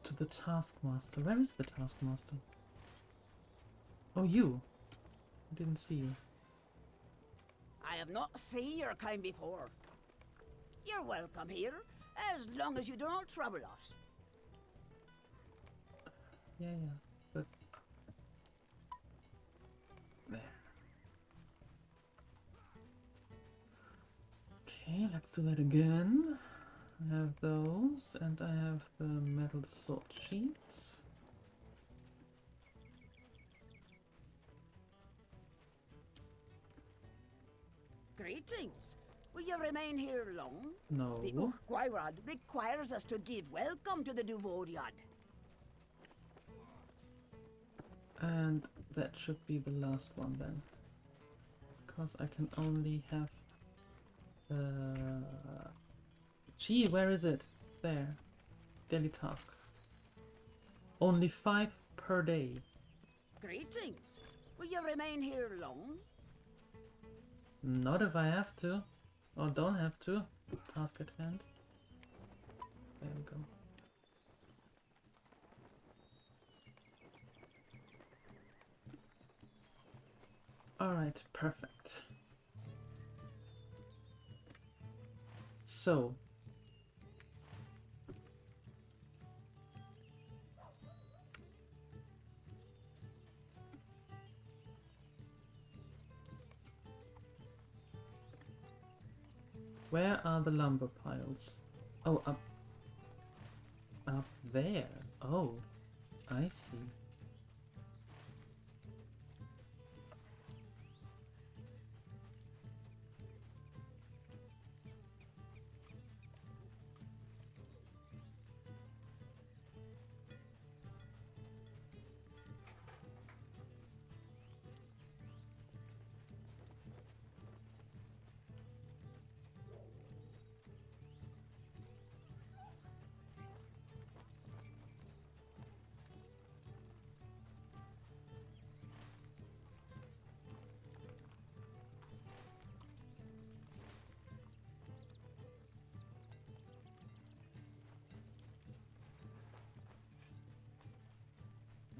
To the Taskmaster. Where is the Taskmaster? Oh, you. I didn't see you. I have not seen your kind before. You're welcome here, as long as you don't trouble us. Yeah, but... There. Okay, let's do that again. I have those, and I have the metal sword sheaths. Greetings. Will you remain here long? No. The Ukwairad requires us to give welcome to the Duodiad. And that should be the last one then. Because I can only have... Gee, where is it? There. Daily task. Only 5 per day. Greetings. Will you remain here long? Not if I have to. Or don't have to. Task at hand. There we go. Alright, perfect. So. Where are the lumber piles? Oh, up there. Oh, I see.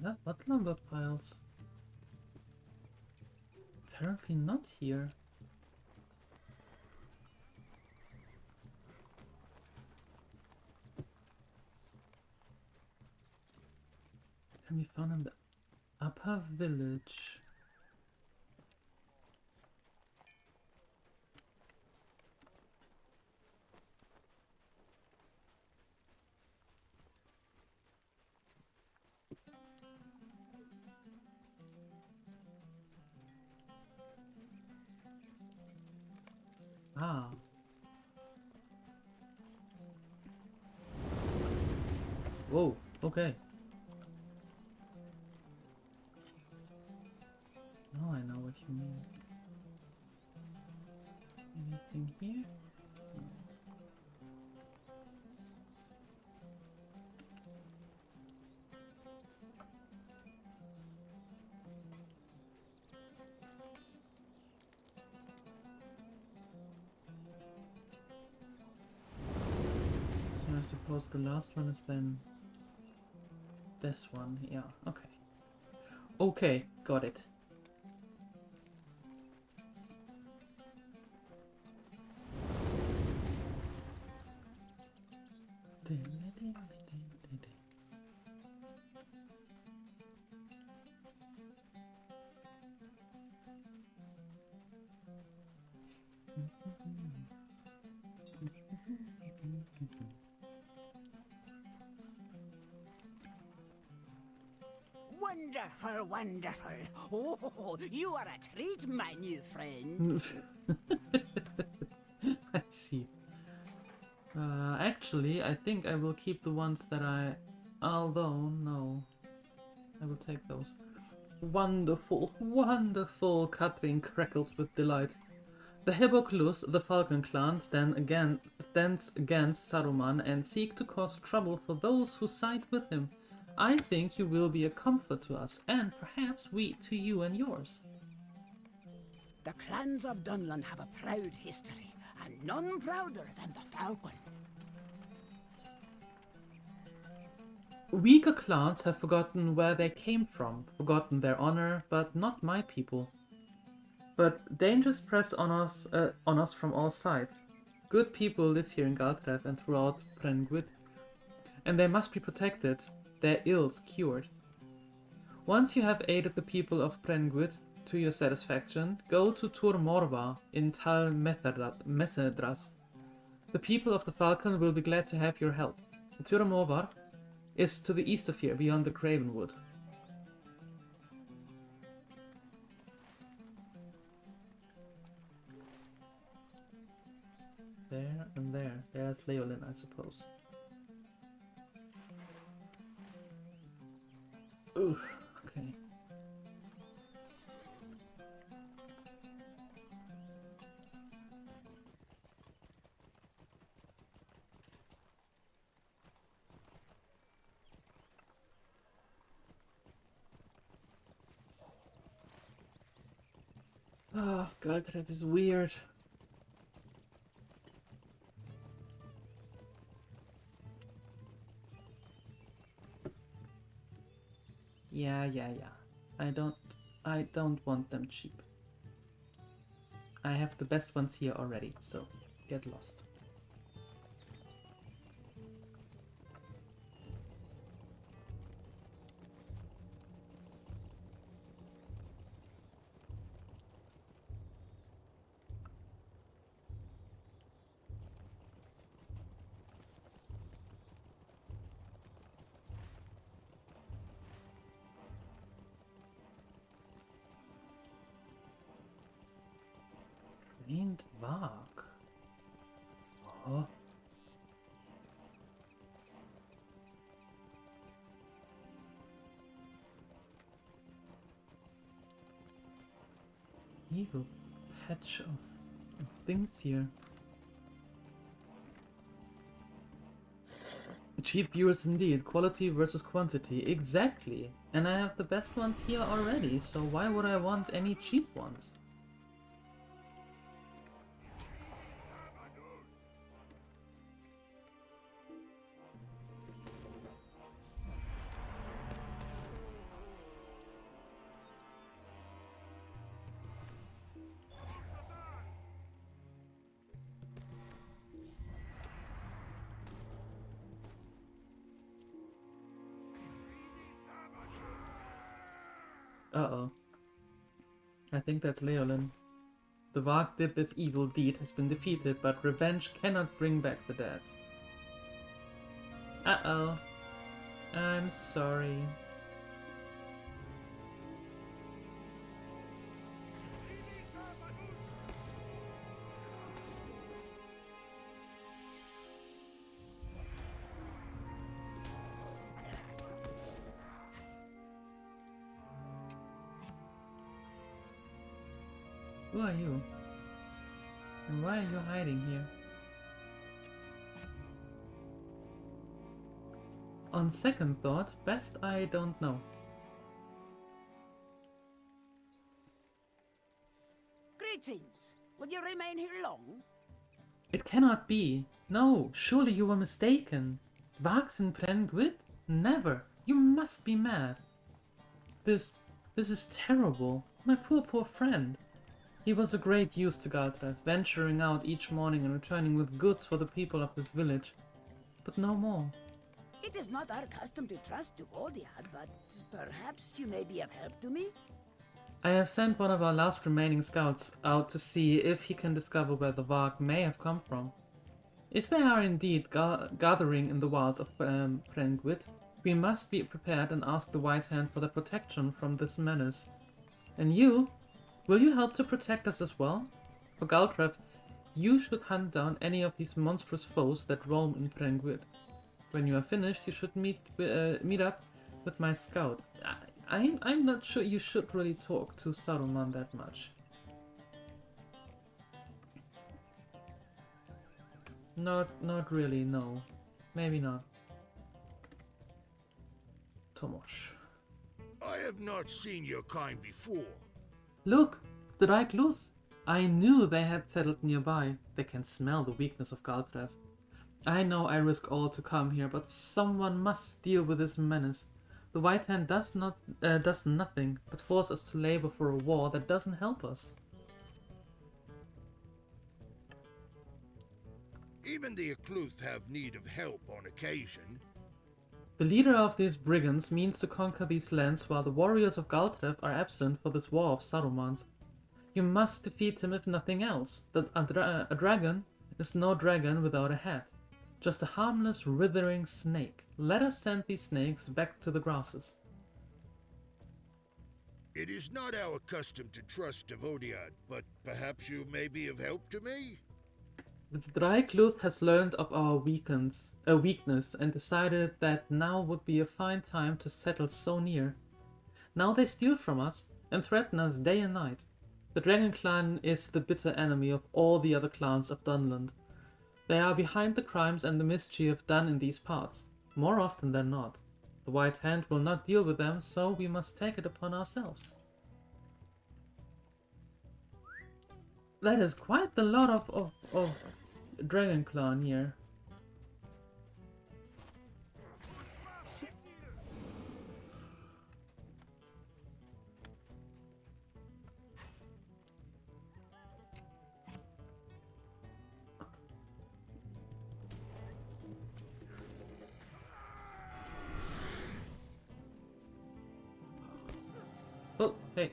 Yeah, what lumber piles? Apparently not here. Can be found in the upper village. Ah. Whoa, okay. Now I know what you mean. Anything here? So I suppose the last one is then this one. Yeah, okay. Okay, got it. Wonderful, wonderful. Oh, you are a treat, my new friend. I see. Actually, I think I will keep the ones that I... Although, no. I will take those. Wonderful, wonderful! Catherine crackles with delight. The Heboklus, the Falcon clan, stands against Saruman and seek to cause trouble for those who side with him. I think you will be a comfort to us, and perhaps we to you and yours. The clans of Dunland have a proud history, and none prouder than the Falcon. Weaker clans have forgotten where they came from, forgotten their honor, but not my people. But dangers press on us from all sides. Good people live here in Galtrev and throughout Prengwid, and they must be protected, their ills cured. Once you have aided the people of Prengwid to your satisfaction, go to Tur Morva in Tal Messedras. The people of the Falcon will be glad to have your help. Tur Morva is to the east of here, beyond the Cravenwood. There and there. There's Leolin, I suppose. Ooh, okay. Ah, Galtrev is weird. Yeah. I don't want them cheap. I have the best ones here already, so get lost. Trained Vark. Oh. Evil patch of things here. Cheap viewers indeed. Quality versus quantity. Exactly. And I have the best ones here already, so why would I want any cheap ones? Uh-oh. I think that's Leolin. The Vark did this evil deed has been defeated, but revenge cannot bring back the dead. Uh-oh. I'm sorry. Who are you? And why are you hiding here? On second thought, best I don't know. Greetings. Will you remain here long? It cannot be. No, surely you were mistaken. Vax in Brengwit? Never. You must be mad. This is terrible. My poor friend. He was a great use to Galdraith, venturing out each morning and returning with goods for the people of this village. But no more. It is not our custom to trust to Odiad, but perhaps you may be of help to me? I have sent one of our last remaining scouts out to see if he can discover where the Varg may have come from. If they are indeed gathering in the wilds of Brengwit, we must be prepared and ask the White Hand for their protection from this menace. And you? Will you help to protect us as well? For Galdraith, you should hunt down any of these monstrous foes that roam in Brengwit. When you are finished, you should meet up with my scout. I'm not sure you should really talk to Saruman that much. Not really, no. Maybe not. Tomosh. I have not seen your kind before. Look! The DieLuette! I knew they had settled nearby. They can smell the weakness of Galdraith. I know I risk all to come here, but someone must deal with this menace. The White Hand does nothing but force us to labor for a war that doesn't help us. Even the Akluth have need of help on occasion. The leader of these brigands means to conquer these lands while the warriors of Galdraith are absent for this war of Saruman's. You must defeat him if nothing else. A dragon is no dragon without a head. Just a harmless, withering snake. Let us send these snakes back to the grasses. It is not our custom to trust Devodiad, but perhaps you may be of help to me? The DieLuette has learned of our weakness and decided that now would be a fine time to settle so near. Now they steal from us and threaten us day and night. The Dragon Clan is the bitter enemy of all the other clans of Dunland. They are behind the crimes and the mischief done in these parts, more often than not. The White Hand will not deal with them, so we must take it upon ourselves. That is quite a lot of Dragon Clan here. Oh, hey.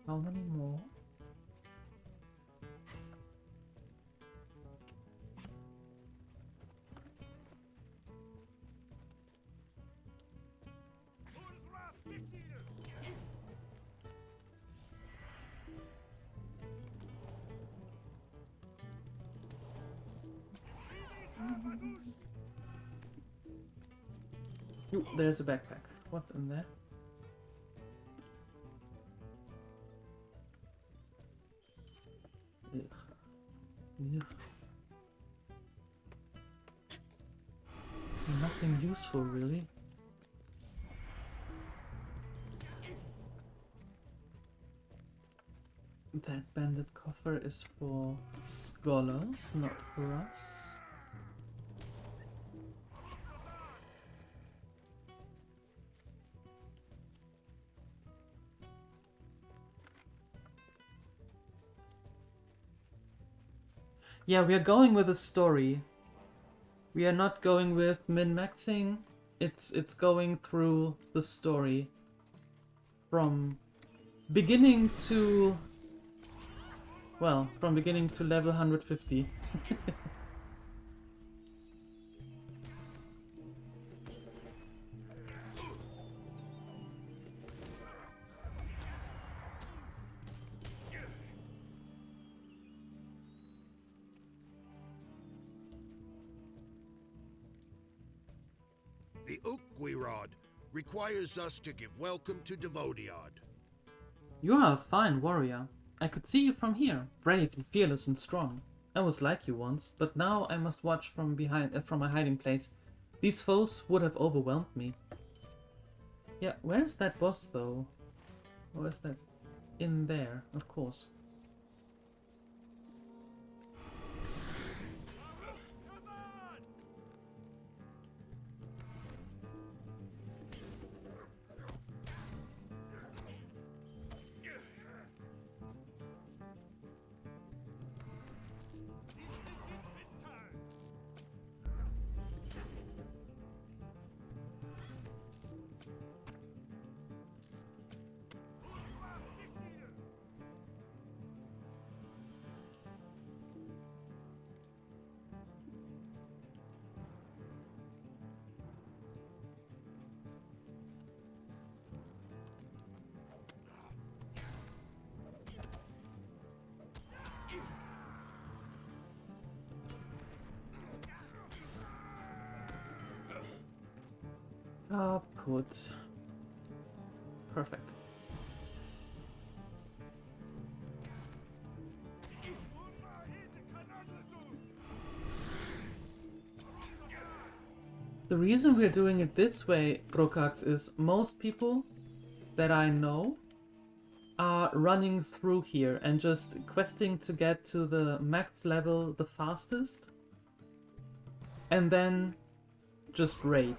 How many more? Ooh, there's a backpack. What's in there? Ugh. Ugh. Nothing useful, really. That bandit coffer is for scholars, not for us. Yeah, we are going with a story. We are not going with min-maxing. It's going through the story from beginning to, well, from beginning to level 150. Nakarada requires us to give welcome to Devodiad. You are a fine warrior. I could see you from here, brave and fearless and strong. I was like you once, but now I must watch from my hiding place. These foes would have overwhelmed me. Yeah, where's that boss though? Or is that in there? Of course. Put. Perfect. The reason we're doing it this way, Brokax, is most people that I know are running through here and just questing to get to the max level the fastest and then just raid.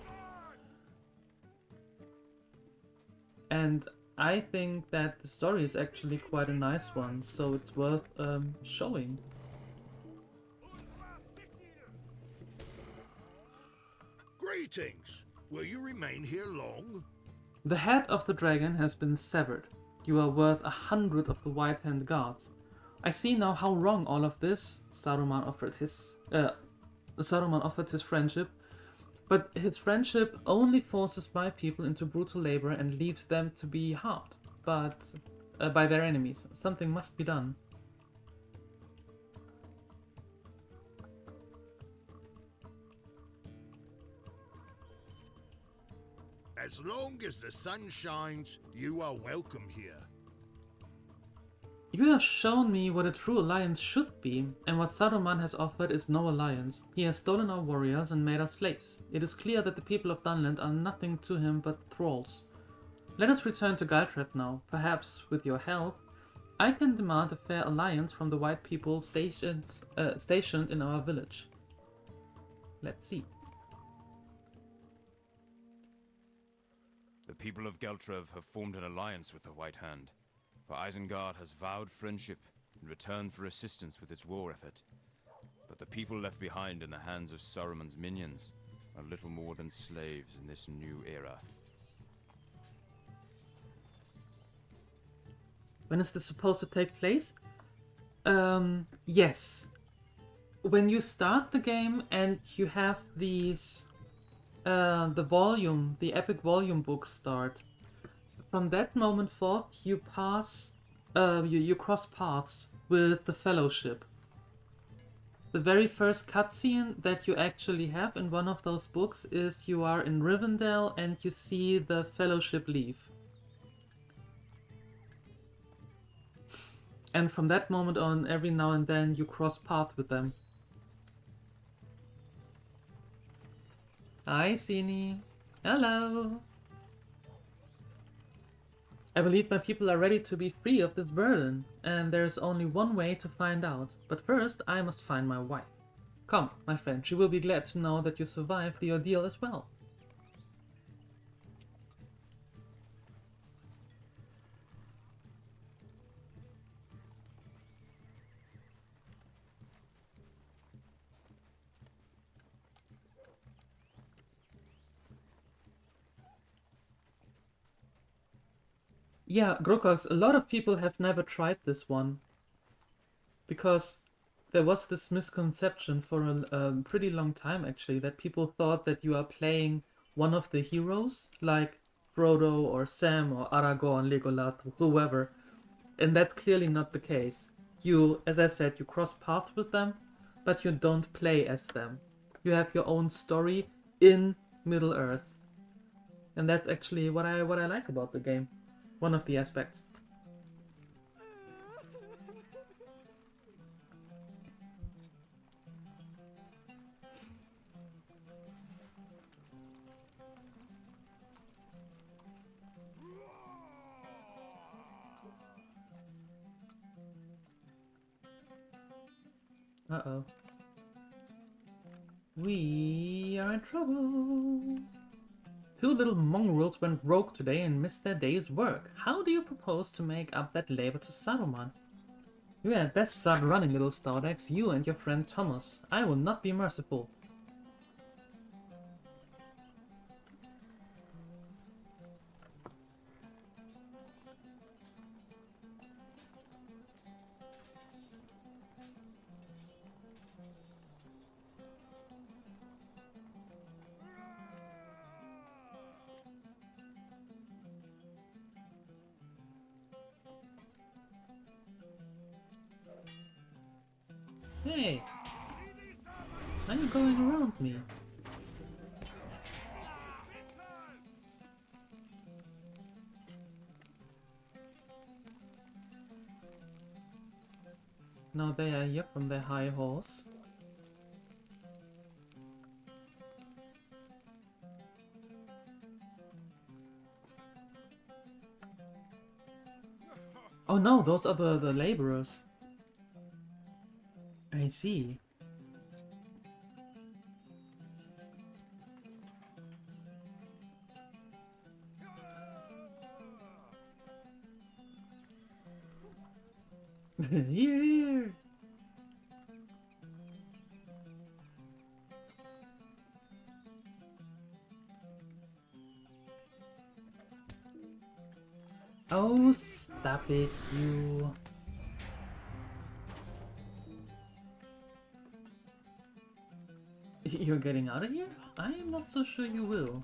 And I think that the story is actually quite a nice one, so it's worth showing. Greetings! Will you remain here long? The head of the dragon has been severed. You are worth 100 of the White Hand guards. I see now how wrong all of this. Saruman offered his friendship, but his friendship only forces my people into brutal labor and leaves them to be harmed by their enemies. Something must be done. As long as the sun shines, you are welcome here. You have shown me what a true alliance should be, and what Saruman has offered is no alliance. He has stolen our warriors and made us slaves. It is clear that the people of Dunland are nothing to him but thralls. Let us return to Galtreth now. Perhaps, with your help, I can demand a fair alliance from the white people stationed in our village. Let's see. The people of Galtreth have formed an alliance with the White Hand, for Isengard has vowed friendship in return for assistance with its war effort. But the people left behind in the hands of Saruman's minions are little more than slaves in this new era. When is this supposed to take place? Yes. When you start the game and you have these the epic volume books start. From that moment forth, you pass, you cross paths with the Fellowship. The very first cutscene that you actually have in one of those books is you are in Rivendell and you see the Fellowship leave. And from that moment on, every now and then you cross paths with them. Hi, Sini. Hello. I believe my people are ready to be free of this burden, and there is only one way to find out. But first, I must find my wife. Come, my friend, she will be glad to know that you survived the ordeal as well. Yeah, Grokox, a lot of people have never tried this one. Because there was this misconception for a pretty long time, actually, that people thought that you are playing one of the heroes, like Frodo or Sam or Aragorn, Legolas, whoever. And that's clearly not the case. You, as I said, you cross paths with them, but you don't play as them. You have your own story in Middle-earth. And that's actually what I like about the game. One of the aspects. Uh-oh. We are in trouble. 2 little mongrels went rogue today and missed their day's work. How do you propose to make up that labor to Saruman? You had best start running, little Stardax, you and your friend Thomas. I will not be merciful. Hey! Why are you going around me? Now they are here from their high horse. Oh no, those are the laborers. I see. Here. Oh, stop it, you. You're getting out of here? I am not so sure you will.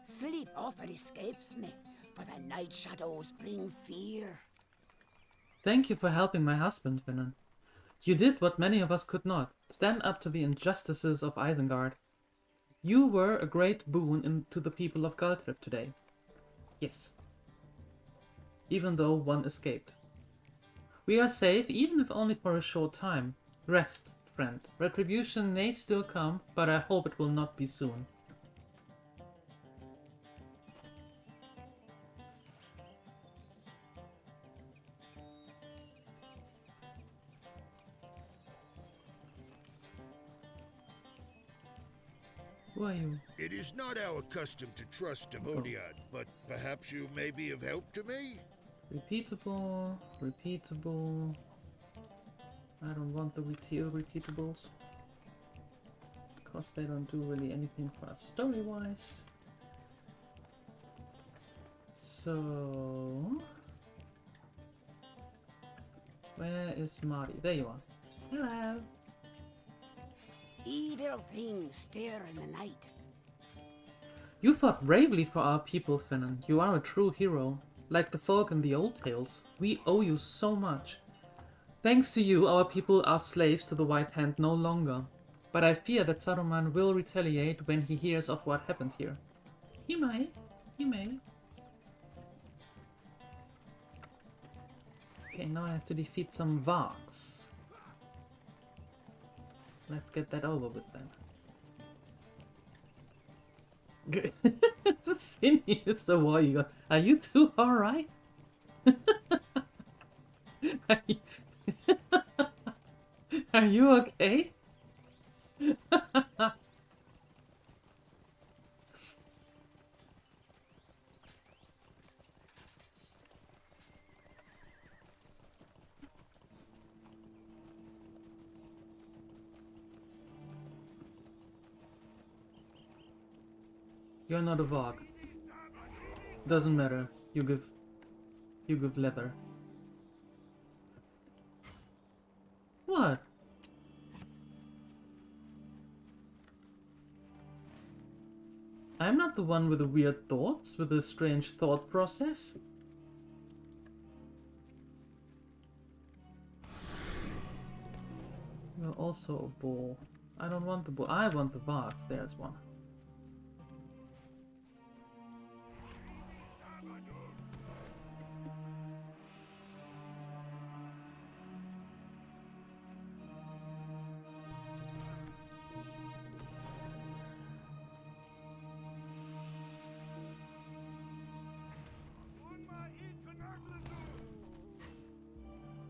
Sleep often escapes me, for the night shadows bring fear. Thank you for helping my husband, Finan. You did what many of us could not, stand up to the injustices of Isengard. You were a great boon to the people of Galtrip today. Yes. Even though one escaped. We are safe, even if only for a short time. Rest, friend. Retribution may still come, but I hope it will not be soon. Who are you? It is not our custom to trust Devoniad, but perhaps you may be of help to me? Repeatable, repeatable. I don't want the repeatables. Because they don't do really anything for us story-wise. So... where is Marty? There you are. Hello! Evil things stare in the night. You fought bravely for our people, Finan. You are a true hero. Like the folk in the old tales. We owe you so much. Thanks to you, our people are slaves to the White Hand no longer. But I fear that Saruman will retaliate when he hears of what happened here. He may. He may. Okay, now I have to defeat some Vargs. Let's get that over with then. It's a sinister warrior. Are you two alright? Are you okay? You're not a Varg. Doesn't matter. You give leather. What? I'm not the one with the weird thoughts, with the strange thought process. Well, also a bull. I don't want the bull. I want the box. There's one.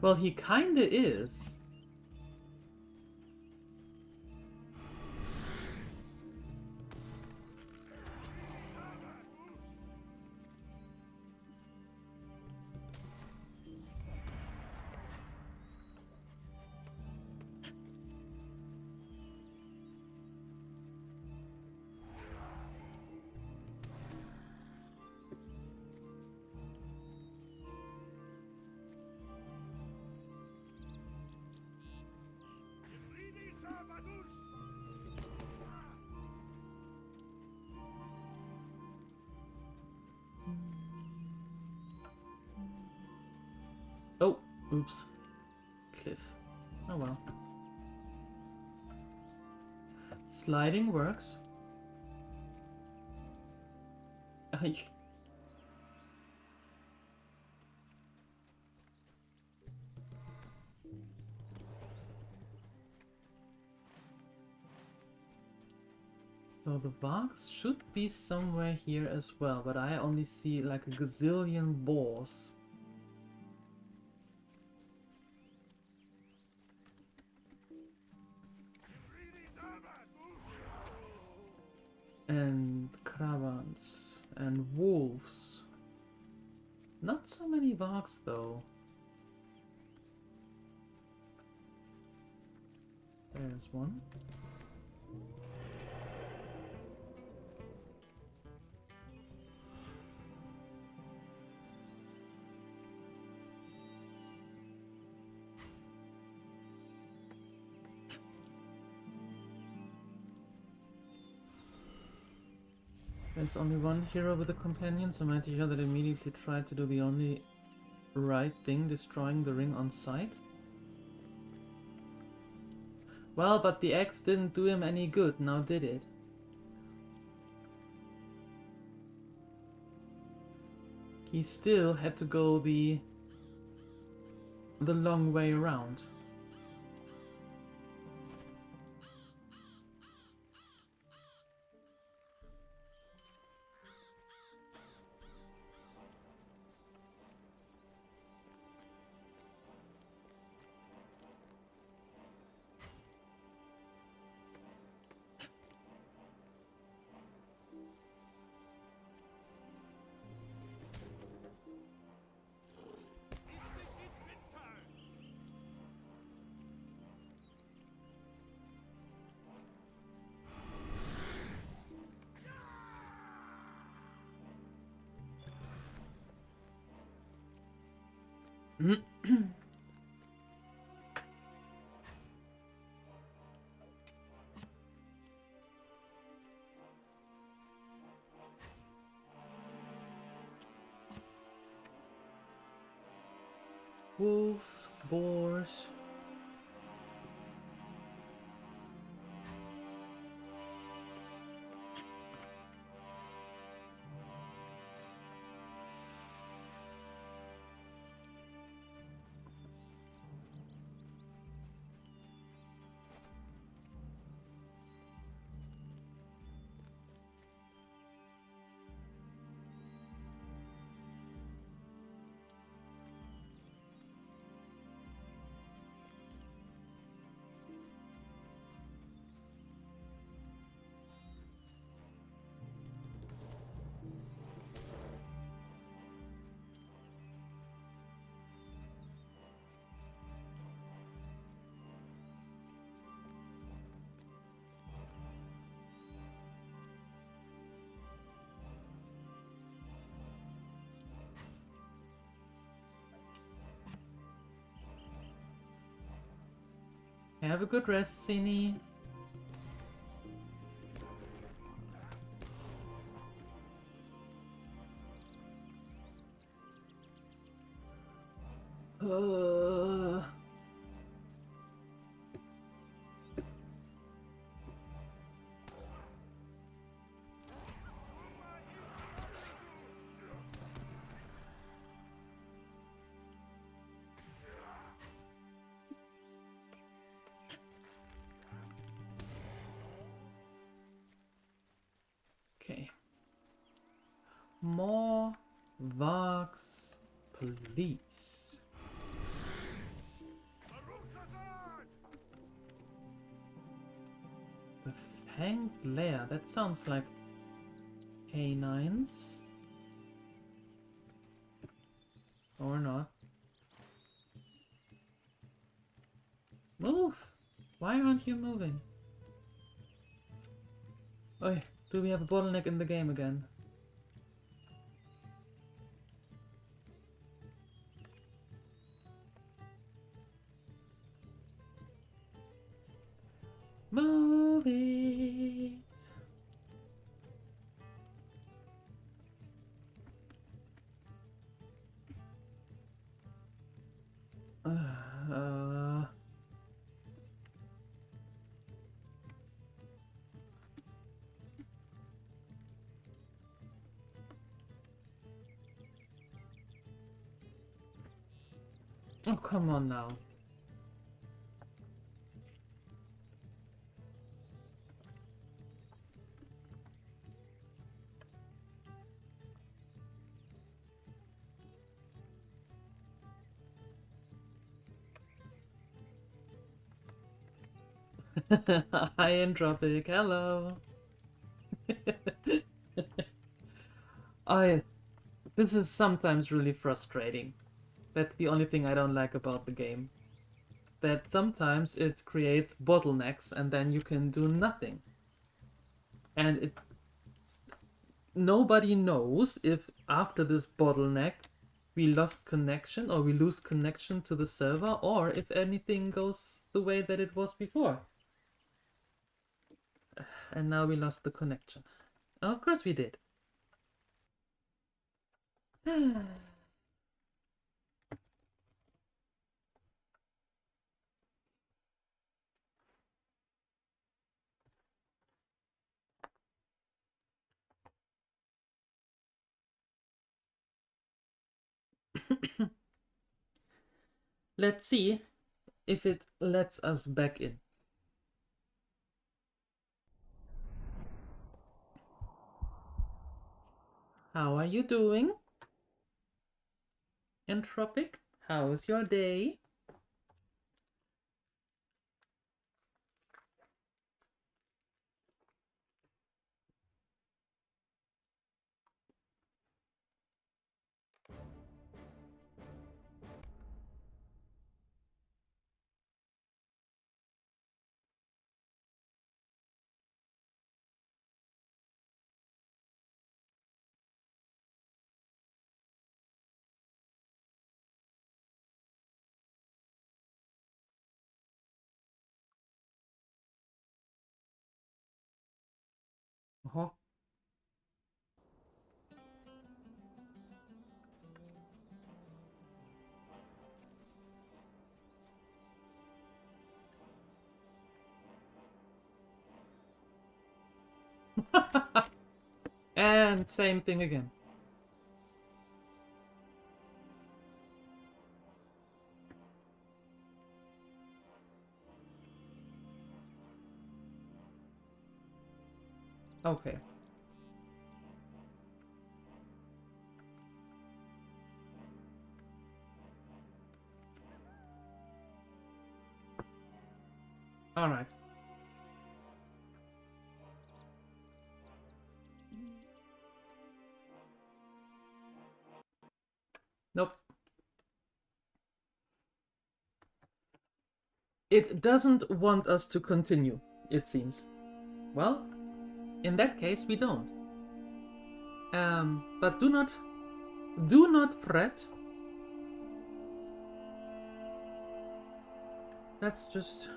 Well, he kinda is. Oh, oops. Cliff. Oh well. Sliding works. Ay. So the box should be somewhere here as well, but I only see like a gazillion balls. And caravans and wolves. Not so many varks though. There's one. There's only one hero with a companion, so mighty hero that immediately tried to do the only right thing, destroying the ring on sight. Well, but the axe didn't do him any good, now did it? He still had to go the long way around. Wolves, boars. Have a good rest, Cini. Okay. More Vox, please. The Fanged Lair, that sounds like canines. Or not. Move! Why aren't you moving? Oi, do we have a bottleneck in the game again? Move it! Oh, come on now. Hi, Entropic, hello. This is sometimes really frustrating. That's the only thing I don't like about the game. That sometimes it creates bottlenecks and then you can do nothing. And nobody knows if after this bottleneck we lost connection or we lose connection to the server, or if anything goes the way that it was before. And now we lost the connection. Of course we did. Let's see if it lets us back in. How are you doing? Entropic, how's your day? Uh-huh. And same thing again. Okay. All right. Nope. It doesn't want us to continue, it seems. Well, in that case, we don't. But do not fret. Let's just